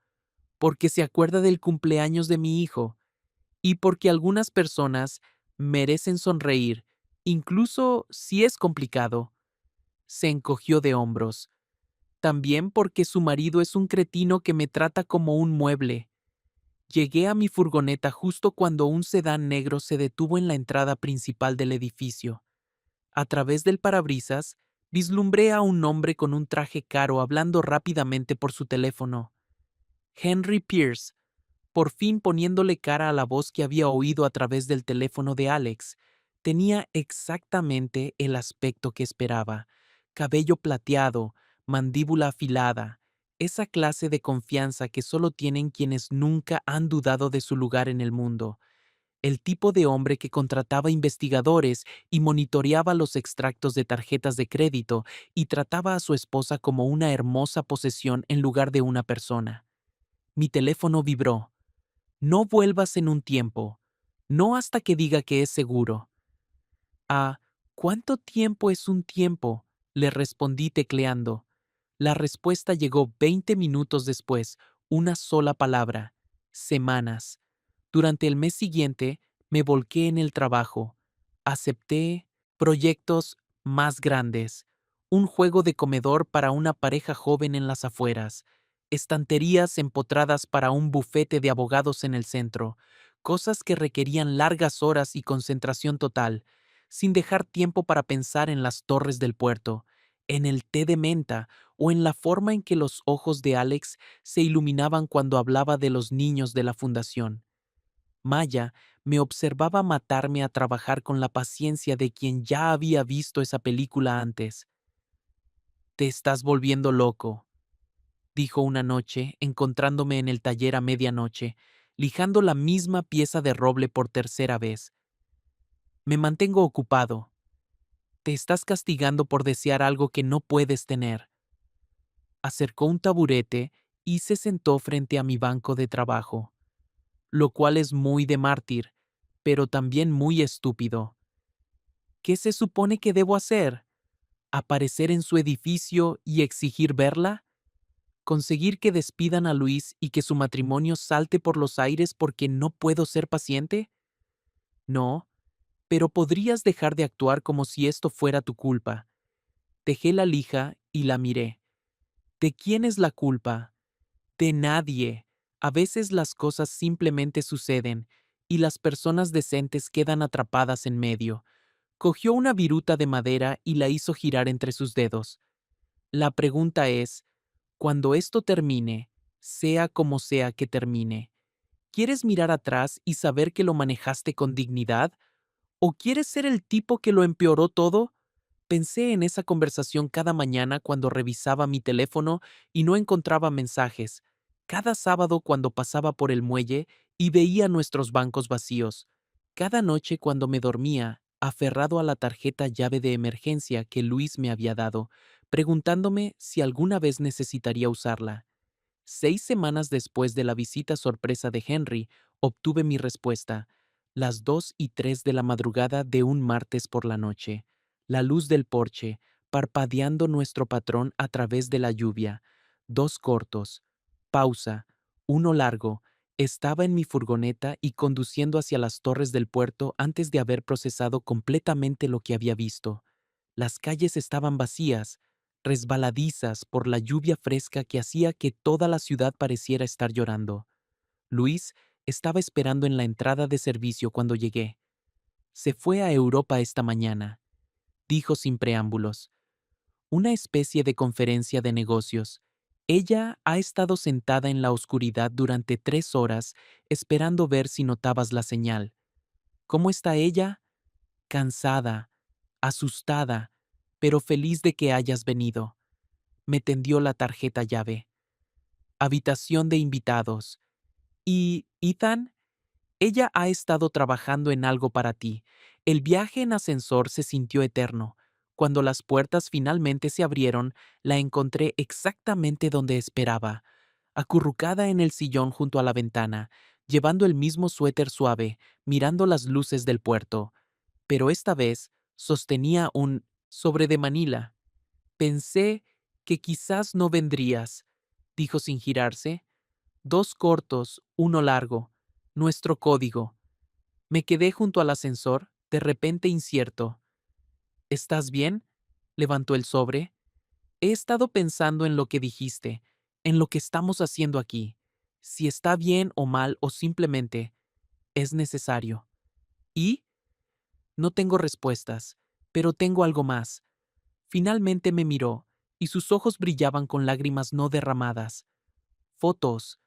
porque se acuerda del cumpleaños de mi hijo, y porque algunas personas merecen sonreír, incluso si es complicado. Se encogió de hombros. También porque su marido es un cretino que me trata como un mueble. Llegué a mi furgoneta justo cuando un sedán negro se detuvo en la entrada principal del edificio. A través del parabrisas, vislumbré a un hombre con un traje caro hablando rápidamente por su teléfono. Henry Pierce, por fin poniéndole cara a la voz que había oído a través del teléfono de Alex. Tenía exactamente el aspecto que esperaba. Cabello plateado, mandíbula afilada, esa clase de confianza que solo tienen quienes nunca han dudado de su lugar en el mundo. El tipo de hombre que contrataba investigadores y monitoreaba los extractos de tarjetas de crédito y trataba a su esposa como una hermosa posesión en lugar de una persona. Mi teléfono vibró. No vuelvas en un tiempo. No hasta que diga que es seguro. Ah, ¿cuánto tiempo es un tiempo? Le respondí tecleando. La respuesta llegó 20 minutos después, una sola palabra. Semanas. Durante el mes siguiente, me volqué en el trabajo. Acepté proyectos más grandes. Un juego de comedor para una pareja joven en las afueras. estanterías empotradas para un bufete de abogados en el centro, cosas que requerían largas horas y concentración total, sin dejar tiempo para pensar en las torres del puerto, en el té de menta o en la forma en que los ojos de Alex se iluminaban cuando hablaba de los niños de la fundación. Maya me observaba matarme a trabajar con la paciencia de quien ya había visto esa película antes. Te estás volviendo loco, dijo una noche, encontrándome en el taller a medianoche, lijando la misma pieza de roble por tercera vez. Me mantengo ocupado. Te estás castigando por desear algo que no puedes tener. Acercó un taburete y se sentó frente a mi banco de trabajo, lo cual es muy de mártir, pero también muy estúpido. ¿Qué se supone que debo hacer? ¿Aparecer en su edificio y exigir verla? ¿Conseguir que despidan a Luis y que su matrimonio salte por los aires porque no puedo ser paciente? No, pero podrías dejar de actuar como si esto fuera tu culpa. Dejé la lija y la miré. ¿De quién es la culpa? De nadie. A veces las cosas simplemente suceden y las personas decentes quedan atrapadas en medio. Cogió una viruta de madera y la hizo girar entre sus dedos. La pregunta es, cuando esto termine, sea como sea que termine, ¿quieres mirar atrás y saber que lo manejaste con dignidad? ¿O quieres ser el tipo que lo empeoró todo? Pensé en esa conversación cada mañana cuando revisaba mi teléfono y no encontraba mensajes, cada sábado cuando pasaba por el muelle y veía nuestros bancos vacíos, cada noche cuando me dormía, aferrado a la tarjeta llave de emergencia que Luis me había dado, preguntándome si alguna vez necesitaría usarla. 6 semanas después de la visita sorpresa de Henry, obtuve mi respuesta, las 2:03 de la madrugada de un martes por la noche. La luz del porche, parpadeando nuestro patrón a través de la lluvia. 2 cortos. Pausa. Uno largo. Estaba en mi furgoneta y conduciendo hacia las torres del puerto antes de haber procesado completamente lo que había visto. Las calles estaban vacías, resbaladizas por la lluvia fresca que hacía que toda la ciudad pareciera estar llorando. Luis estaba esperando en la entrada de servicio cuando llegué. Se fue a Europa esta mañana, dijo sin preámbulos. Una especie de conferencia de negocios. Ella ha estado sentada en la oscuridad durante 3 horas esperando ver si notabas la señal. ¿Cómo está ella? Cansada, asustada, pero feliz de que hayas venido. Me tendió la tarjeta llave. Habitación de invitados. ¿Y Ethan? Ella ha estado trabajando en algo para ti. El viaje en ascensor se sintió eterno. Cuando las puertas finalmente se abrieron, la encontré exactamente donde esperaba, acurrucada en el sillón junto a la ventana, llevando el mismo suéter suave, mirando las luces del puerto. Pero esta vez sostenía un sobre de Manila. Pensé que quizás no vendrías, dijo sin girarse. 2 cortos, uno largo. Nuestro código. Me quedé junto al ascensor, de repente incierto. ¿Estás bien? Levantó el sobre. He estado pensando en lo que dijiste, en lo que estamos haciendo aquí. Si está bien o mal o simplemente es necesario. ¿Y? No tengo respuestas, pero tengo algo más. Finalmente me miró, y sus ojos brillaban con lágrimas no derramadas. Fotos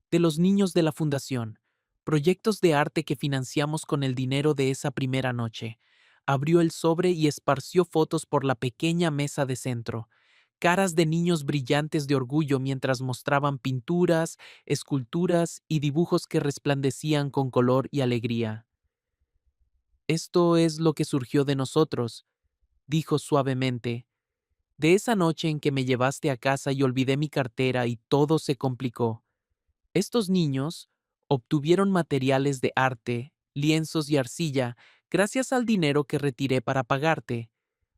de los niños de la fundación, proyectos de arte que financiamos con el dinero de esa primera noche. Abrió el sobre y esparció fotos por la pequeña mesa de centro, caras de niños brillantes de orgullo mientras mostraban pinturas, esculturas y dibujos que resplandecían con color y alegría. Esto es lo que surgió de nosotros, dijo suavemente, de esa noche en que me llevaste a casa y olvidé mi cartera y todo se complicó. Estos niños obtuvieron materiales de arte, lienzos y arcilla gracias al dinero que retiré para pagarte.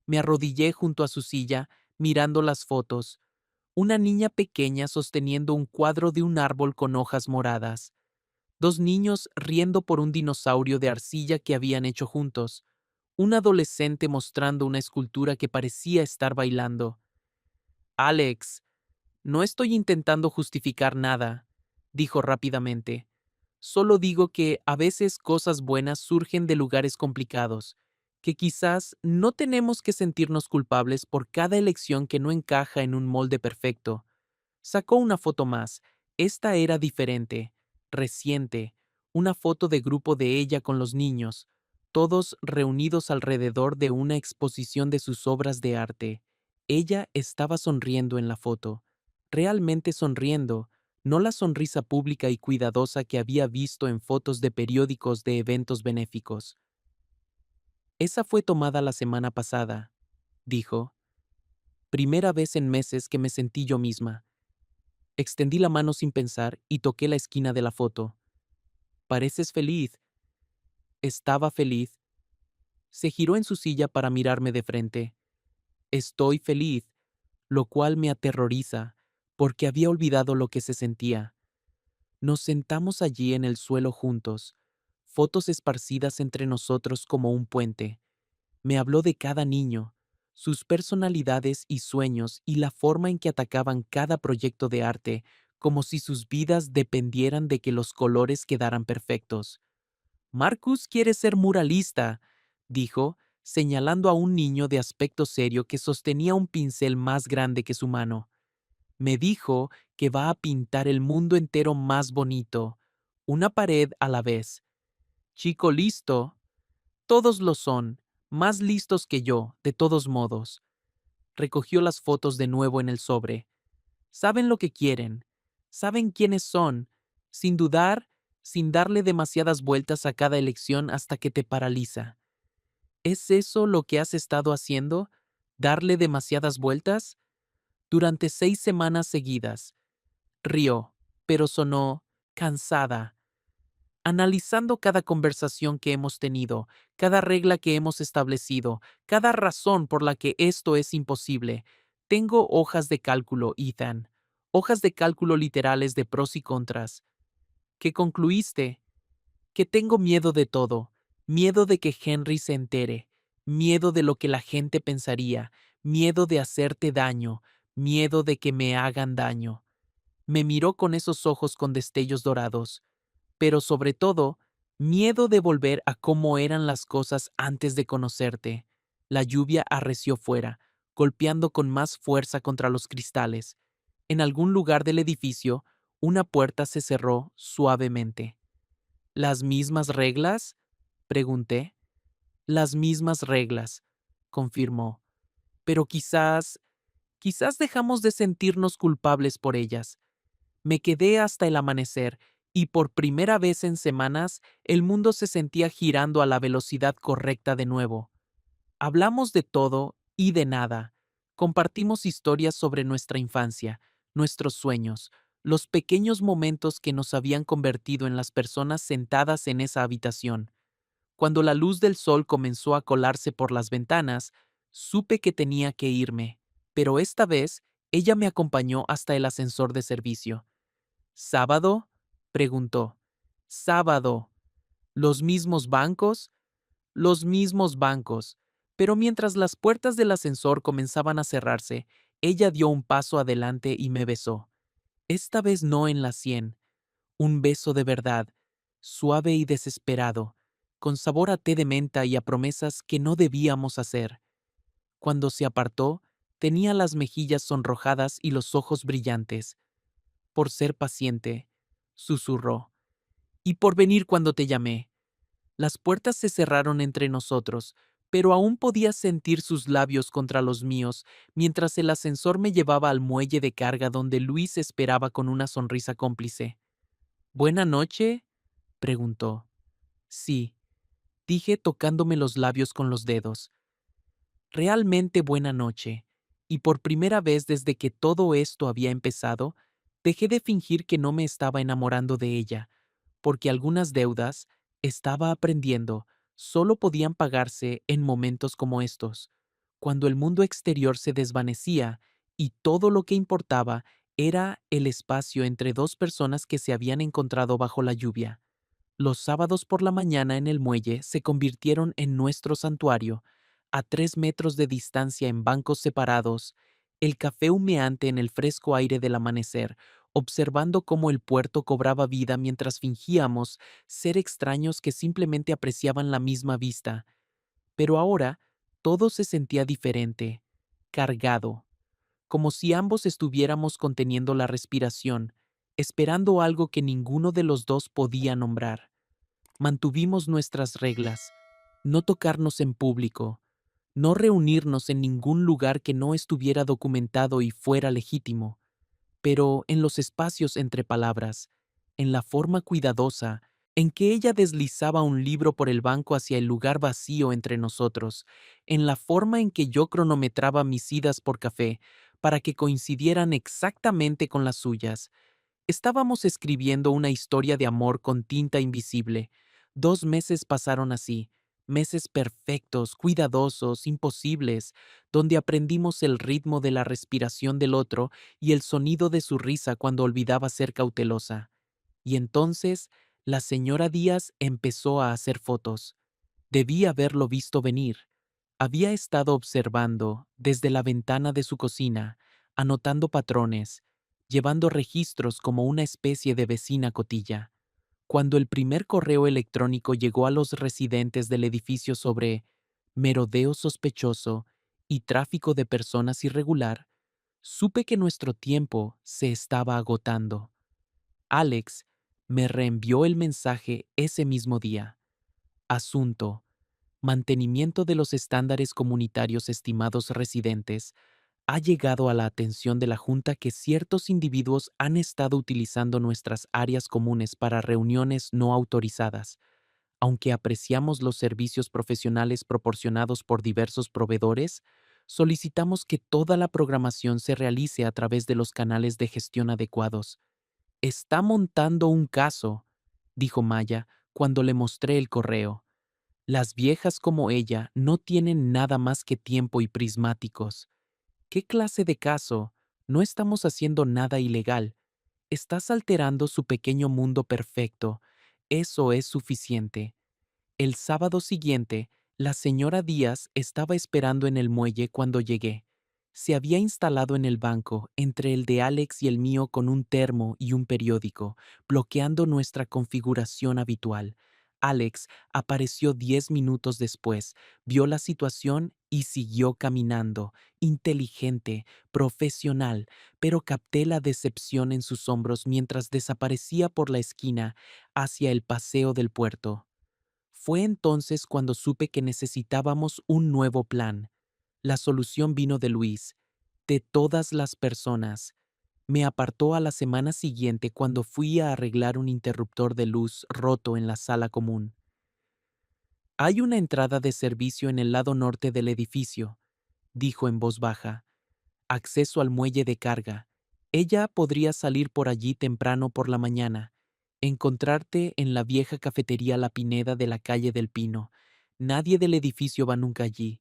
Me arrodillé junto a su silla, mirando las fotos. Una niña pequeña sosteniendo un cuadro de un árbol con hojas moradas. 2 niños riendo por un dinosaurio de arcilla que habían hecho juntos. Un adolescente mostrando una escultura que parecía estar bailando. Alex, No estoy intentando justificar nada, dijo rápidamente. Solo digo que a veces cosas buenas surgen de lugares complicados, que quizás no tenemos que sentirnos culpables por cada elección que no encaja en un molde perfecto. Sacó una foto más. Esta era diferente, reciente, una foto de grupo de ella con los niños, todos reunidos alrededor de una exposición de sus obras de arte. Ella estaba sonriendo en la foto, realmente sonriendo, no la sonrisa pública y cuidadosa que había visto en fotos de periódicos de eventos benéficos. Esa fue tomada la semana pasada, dijo. Primera vez en meses que me sentí yo misma. Extendí la mano sin pensar y toqué la esquina de la foto. Pareces feliz. Estaba feliz. Se giró en su silla para mirarme de frente. Estoy feliz, lo cual me aterroriza, porque había olvidado lo que se sentía. Nos sentamos allí en el suelo juntos, fotos esparcidas entre nosotros como un puente. Me habló de cada niño, sus personalidades y sueños y la forma en que atacaban cada proyecto de arte, como si sus vidas dependieran de que los colores quedaran perfectos. Marcus quiere ser muralista, dijo, señalando a un niño de aspecto serio que sostenía un pincel más grande que su mano. Me dijo que va a pintar el mundo entero más bonito, una pared a la vez. Chico listo. Todos lo son, más listos que yo, de todos modos. Recogió las fotos de nuevo en el sobre. Saben lo que quieren, saben quiénes son, sin dudar, sin darle demasiadas vueltas a cada elección hasta que te paraliza. ¿Es eso lo que has estado haciendo? ¿Darle demasiadas vueltas? Durante 6 semanas seguidas. Rió, pero sonó cansada. Analizando cada conversación que hemos tenido, cada regla que hemos establecido, cada razón por la que esto es imposible. Tengo hojas de cálculo, Ethan, hojas de cálculo literales de pros y contras. ¿Qué concluiste? Que tengo miedo de todo, miedo de que Henry se entere, miedo de lo que la gente pensaría, miedo de hacerte daño, miedo de que me hagan daño. Me miró con esos ojos con destellos dorados, pero sobre todo, miedo de volver a cómo eran las cosas antes de conocerte. La lluvia arreció fuera, golpeando con más fuerza contra los cristales. En algún lugar del edificio, una puerta se cerró suavemente. ¿Las mismas reglas? Pregunté. Las mismas reglas, confirmó. Pero quizás dejamos de sentirnos culpables por ellas. Me quedé hasta el amanecer, y por primera vez en semanas el mundo se sentía girando a la velocidad correcta de nuevo. Hablamos de todo y de nada. Compartimos historias sobre nuestra infancia, nuestros sueños, los pequeños momentos que nos habían convertido en las personas sentadas en esa habitación. Cuando la luz del sol comenzó a colarse por las ventanas, supe que tenía que irme, pero esta vez ella me acompañó hasta el ascensor de servicio. ¿Sábado? Preguntó. Sábado. ¿Los mismos bancos? Los mismos bancos. Pero mientras las puertas del ascensor comenzaban a cerrarse, ella dio un paso adelante y me besó. Esta vez no en la sien. Un beso de verdad, suave y desesperado, con sabor a té de menta y a promesas que no debíamos hacer. Cuando se apartó, tenía las mejillas sonrojadas y los ojos brillantes. Por ser paciente, susurró. Y por venir cuando te llamé. Las puertas se cerraron entre nosotros, pero aún podía sentir sus labios contra los míos mientras el ascensor me llevaba al muelle de carga donde Luis esperaba con una sonrisa cómplice. ¿Buena noche? Preguntó. Sí, dije tocándome los labios con los dedos. Realmente buena noche. Y por primera vez desde que todo esto había empezado, dejé de fingir que no me estaba enamorando de ella, porque algunas deudas, estaba aprendiendo, solo podían pagarse en momentos como estos, cuando el mundo exterior se desvanecía y todo lo que importaba era el espacio entre dos personas que se habían encontrado bajo la lluvia. Los sábados por la mañana en el muelle se convirtieron en nuestro santuario, a 3 metros de distancia en bancos separados. el café humeante en el fresco aire del amanecer, observando cómo el puerto cobraba vida mientras fingíamos ser extraños que simplemente apreciaban la misma vista. Pero ahora todo se sentía diferente, cargado, como si ambos estuviéramos conteniendo la respiración, esperando algo que ninguno de los dos podía nombrar. Mantuvimos nuestras reglas: no tocarnos en público, no reunirnos en ningún lugar que no estuviera documentado y fuera legítimo, pero en los espacios entre palabras, en la forma cuidadosa en que ella deslizaba un libro por el banco hacia el lugar vacío entre nosotros, en la forma en que yo cronometraba mis idas por café para que coincidieran exactamente con las suyas. Estábamos escribiendo una historia de amor con tinta invisible. 2 meses pasaron así, meses perfectos, cuidadosos, imposibles, donde aprendimos el ritmo de la respiración del otro y el sonido de su risa cuando olvidaba ser cautelosa. Y entonces, la señora Díaz empezó a hacer fotos. Debí haberlo visto venir. Había estado observando desde la ventana de su cocina, anotando patrones, llevando registros como una especie de vecina cotilla. Cuando el primer correo electrónico llegó a los residentes del edificio sobre merodeo sospechoso y tráfico de personas irregular, supe que nuestro tiempo se estaba agotando. Alex me reenvió el mensaje ese mismo día. Asunto: mantenimiento de los estándares comunitarios estimados residentes. Ha llegado a la atención de la Junta que ciertos individuos han estado utilizando nuestras áreas comunes para reuniones no autorizadas. Aunque apreciamos los servicios profesionales proporcionados por diversos proveedores, solicitamos que toda la programación se realice a través de los canales de gestión adecuados. Está montando un caso, dijo Maya cuando le mostré el correo. Las viejas como ella no tienen nada más que tiempo y prismáticos. ¿Qué clase de caso? No estamos haciendo nada ilegal. Estás alterando su pequeño mundo perfecto. Eso es suficiente. El sábado siguiente, la señora Díaz estaba esperando en el muelle cuando llegué. Se había instalado en el banco, entre el de Alex y el mío, con un termo y un periódico, bloqueando nuestra configuración habitual. Alex apareció 10 minutos después, vio la situación y siguió caminando, inteligente, profesional, pero capté la decepción en sus hombros mientras desaparecía por la esquina hacia el paseo del puerto. Fue entonces cuando supe que necesitábamos un nuevo plan. La solución vino de Luis, de todas las personas. Me apartó a la semana siguiente cuando fui a arreglar un interruptor de luz roto en la sala común. Hay una entrada de servicio en el lado norte del edificio, dijo en voz baja. Acceso al muelle de carga. Ella podría salir por allí temprano por la mañana, encontrarte en la vieja cafetería La Pineda de la calle del Pino. Nadie del edificio va nunca allí.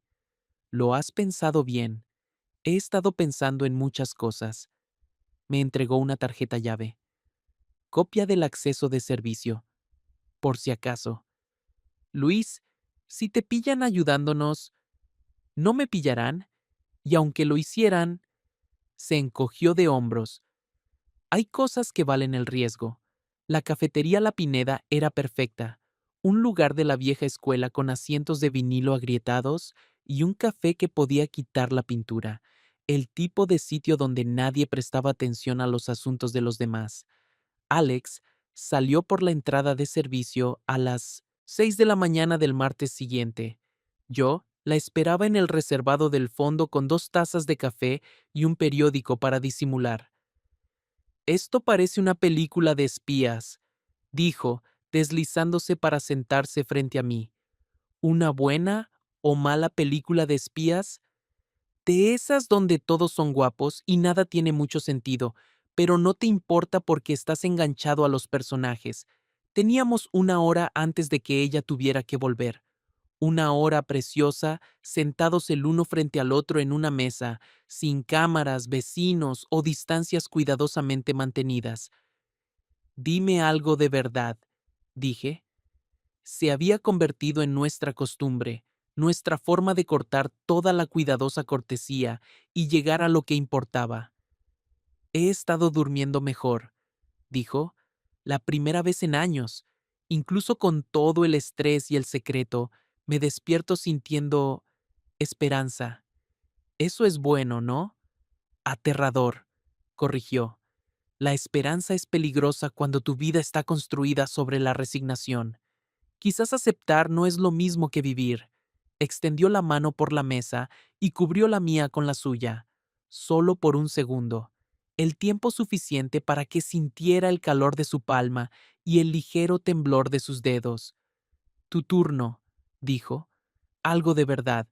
Lo has pensado bien. He estado pensando en muchas cosas. Me entregó una tarjeta llave. Copia del acceso de servicio, por si acaso. Luis, si te pillan ayudándonos, ¿no me pillarán? Y aunque lo hicieran, se encogió de hombros. Hay cosas que valen el riesgo. La cafetería La Pineda era perfecta, un lugar de la vieja escuela con asientos de vinilo agrietados y un café que podía quitar la pintura, el tipo de sitio donde nadie prestaba atención a los asuntos de los demás. Alex salió por la entrada de servicio a las 6 de la mañana del martes siguiente. Yo la esperaba en el reservado del fondo con 2 tazas de café y un periódico para disimular. Esto parece una película de espías, dijo, deslizándose para sentarse frente a mí. ¿Una buena o mala película de espías? De esas donde todos son guapos y nada tiene mucho sentido, pero no te importa porque estás enganchado a los personajes. Teníamos 1 hora antes de que ella tuviera que volver. 1 hora preciosa, sentados el uno frente al otro en una mesa, sin cámaras, vecinos o distancias cuidadosamente mantenidas. Dime algo de verdad, dije. Se había convertido en nuestra costumbre. nuestra forma de cortar toda la cuidadosa cortesía y llegar a lo que importaba. He estado durmiendo mejor, dijo, la primera vez en años. Incluso con todo el estrés y el secreto, me despierto sintiendo esperanza. Eso es bueno, ¿no? Aterrador, corrigió. La esperanza es peligrosa cuando tu vida está construida sobre la resignación. Quizás aceptar no es lo mismo que vivir. Extendió la mano por la mesa y cubrió la mía con la suya, solo por un segundo, el tiempo suficiente para que sintiera el calor de su palma y el ligero temblor de sus dedos. Tu turno, dijo. Algo de verdad.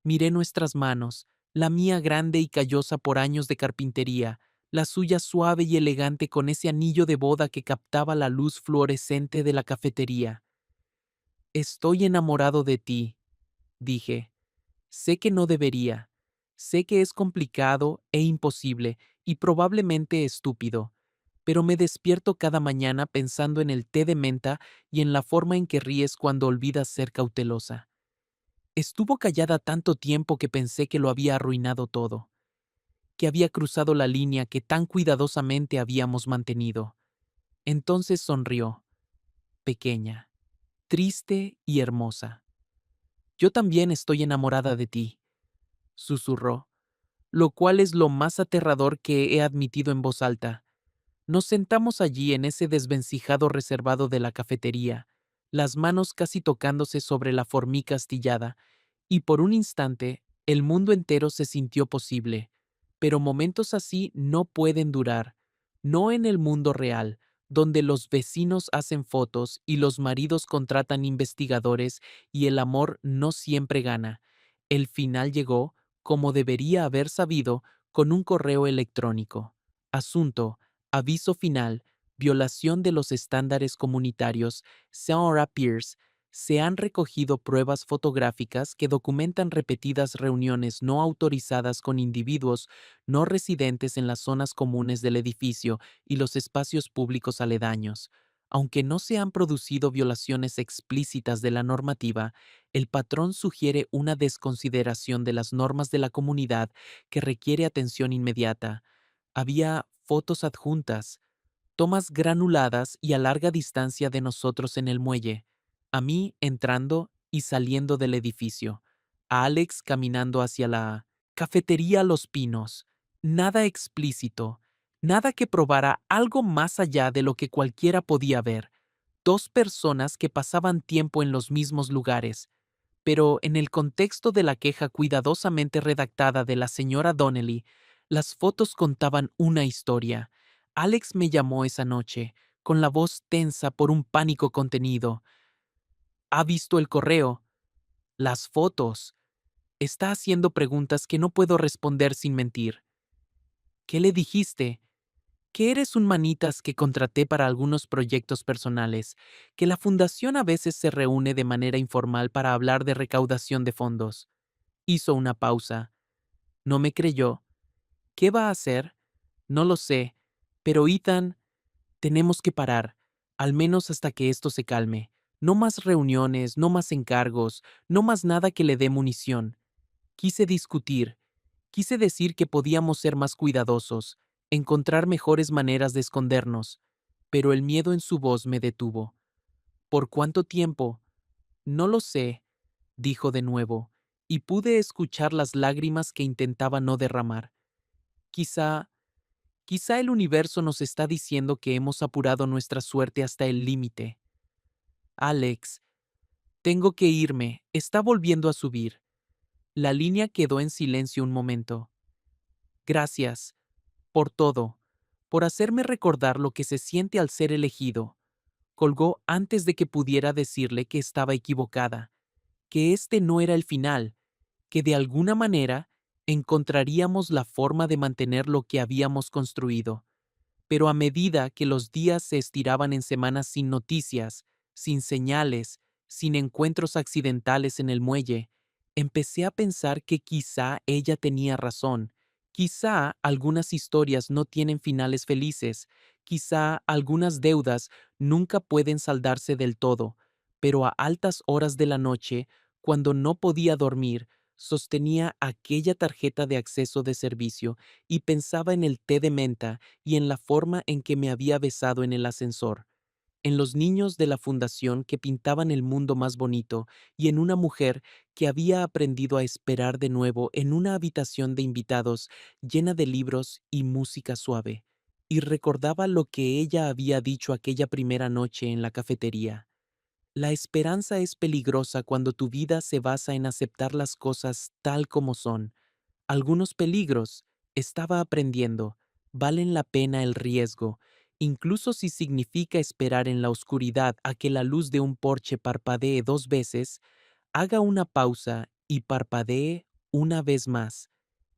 Miré nuestras manos, la mía grande y callosa por años de carpintería, la suya suave y elegante con ese anillo de boda que captaba la luz fluorescente de la cafetería. Estoy enamorado de ti, dije. Sé que no debería. Sé que es complicado e imposible y probablemente estúpido, pero me despierto cada mañana pensando en el té de menta y en la forma en que ríes cuando olvidas ser cautelosa. Estuvo callada tanto tiempo que pensé que lo había arruinado todo, que había cruzado la línea que tan cuidadosamente habíamos mantenido. Entonces sonrió, pequeña, triste y hermosa. Yo también estoy enamorada de ti, susurró, lo cual es lo más aterrador que he admitido en voz alta. Nos sentamos allí en ese desvencijado reservado de la cafetería, las manos casi tocándose sobre la formica astillada, y por un instante el mundo entero se sintió posible. Pero momentos así no pueden durar, no en el mundo real, donde los vecinos hacen fotos y los maridos contratan investigadores y el amor no siempre gana. El final llegó, como debería haber sabido, con un correo electrónico. Asunto: aviso final, violación de los estándares comunitarios. Sarah Pierce. Se han recogido pruebas fotográficas que documentan repetidas reuniones no autorizadas con individuos no residentes en las zonas comunes del edificio y los espacios públicos aledaños. Aunque no se han producido violaciones explícitas de la normativa, el patrón sugiere una desconsideración de las normas de la comunidad que requiere atención inmediata. Había fotos adjuntas, tomas granuladas y a larga distancia de nosotros en el muelle, a mí entrando y saliendo del edificio, a Alex caminando hacia la cafetería Los Pinos. Nada explícito, nada que probara algo más allá de lo que cualquiera podía ver. Dos personas que pasaban tiempo en los mismos lugares, pero en el contexto de la queja cuidadosamente redactada de la señora Donnelly, las fotos contaban una historia. Alex me llamó esa noche, con la voz tensa por un pánico contenido. ¿Ha visto el correo? Las fotos. Está haciendo preguntas que no puedo responder sin mentir. ¿Qué le dijiste? Que eres un manitas que contraté para algunos proyectos personales, que la fundación a veces se reúne de manera informal para hablar de recaudación de fondos. Hizo una pausa. No me creyó. ¿Qué va a hacer? No lo sé, pero Ethan, tenemos que parar, al menos hasta que esto se calme. No más reuniones, no más encargos, no más nada que le dé munición. Quise discutir, quise decir que podíamos ser más cuidadosos, encontrar mejores maneras de escondernos, pero el miedo en su voz me detuvo. ¿Por cuánto tiempo? No lo sé, dijo de nuevo, y pude escuchar las lágrimas que intentaba no derramar. Quizá, quizá el universo nos está diciendo que hemos apurado nuestra suerte hasta el límite. Alex, tengo que irme, está volviendo a subir. La línea quedó en silencio un momento. Gracias, por todo, por hacerme recordar lo que se siente al ser elegido. Colgó antes de que pudiera decirle que estaba equivocada, que este no era el final, que de alguna manera encontraríamos la forma de mantener lo que habíamos construido. Pero a medida que los días se estiraban en semanas sin noticias, sin señales, sin encuentros accidentales en el muelle, empecé a pensar que quizá ella tenía razón. Quizá algunas historias no tienen finales felices, quizá algunas deudas nunca pueden saldarse del todo, pero a altas horas de la noche, Cuando no podía dormir, sostenía aquella tarjeta de acceso de servicio y pensaba en el té de menta y en la forma en que me había besado en el ascensor, en los niños de la fundación que pintaban el mundo más bonito y en una mujer que había aprendido a esperar de nuevo en una habitación de invitados llena de libros y música suave. Y recordaba lo que ella había dicho aquella primera noche en la cafetería. La esperanza es peligrosa cuando tu vida se basa en aceptar las cosas tal como son. Algunos peligros, estaba aprendiendo, valen la pena el riesgo, incluso si significa esperar en la oscuridad a que la luz de un porche parpadee 2 veces, haga una pausa y parpadee una vez más.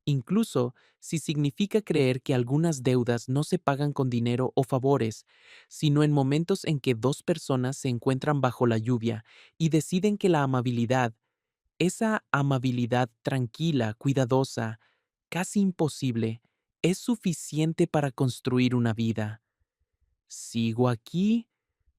Incluso si significa creer que algunas deudas no se pagan con dinero o favores, sino en momentos en que dos personas se encuentran bajo la lluvia y deciden que la amabilidad, esa amabilidad tranquila, cuidadosa, casi imposible, es suficiente para construir una vida. Sigo aquí.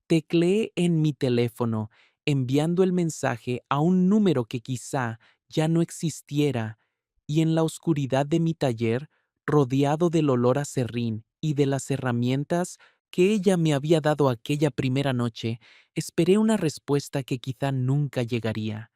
Tecleé en mi teléfono, enviando el mensaje a un número que quizá ya no existiera, y en la oscuridad de mi taller, rodeado del olor a serrín y de las herramientas que ella me había dado aquella primera noche, esperé una respuesta que quizá nunca llegaría.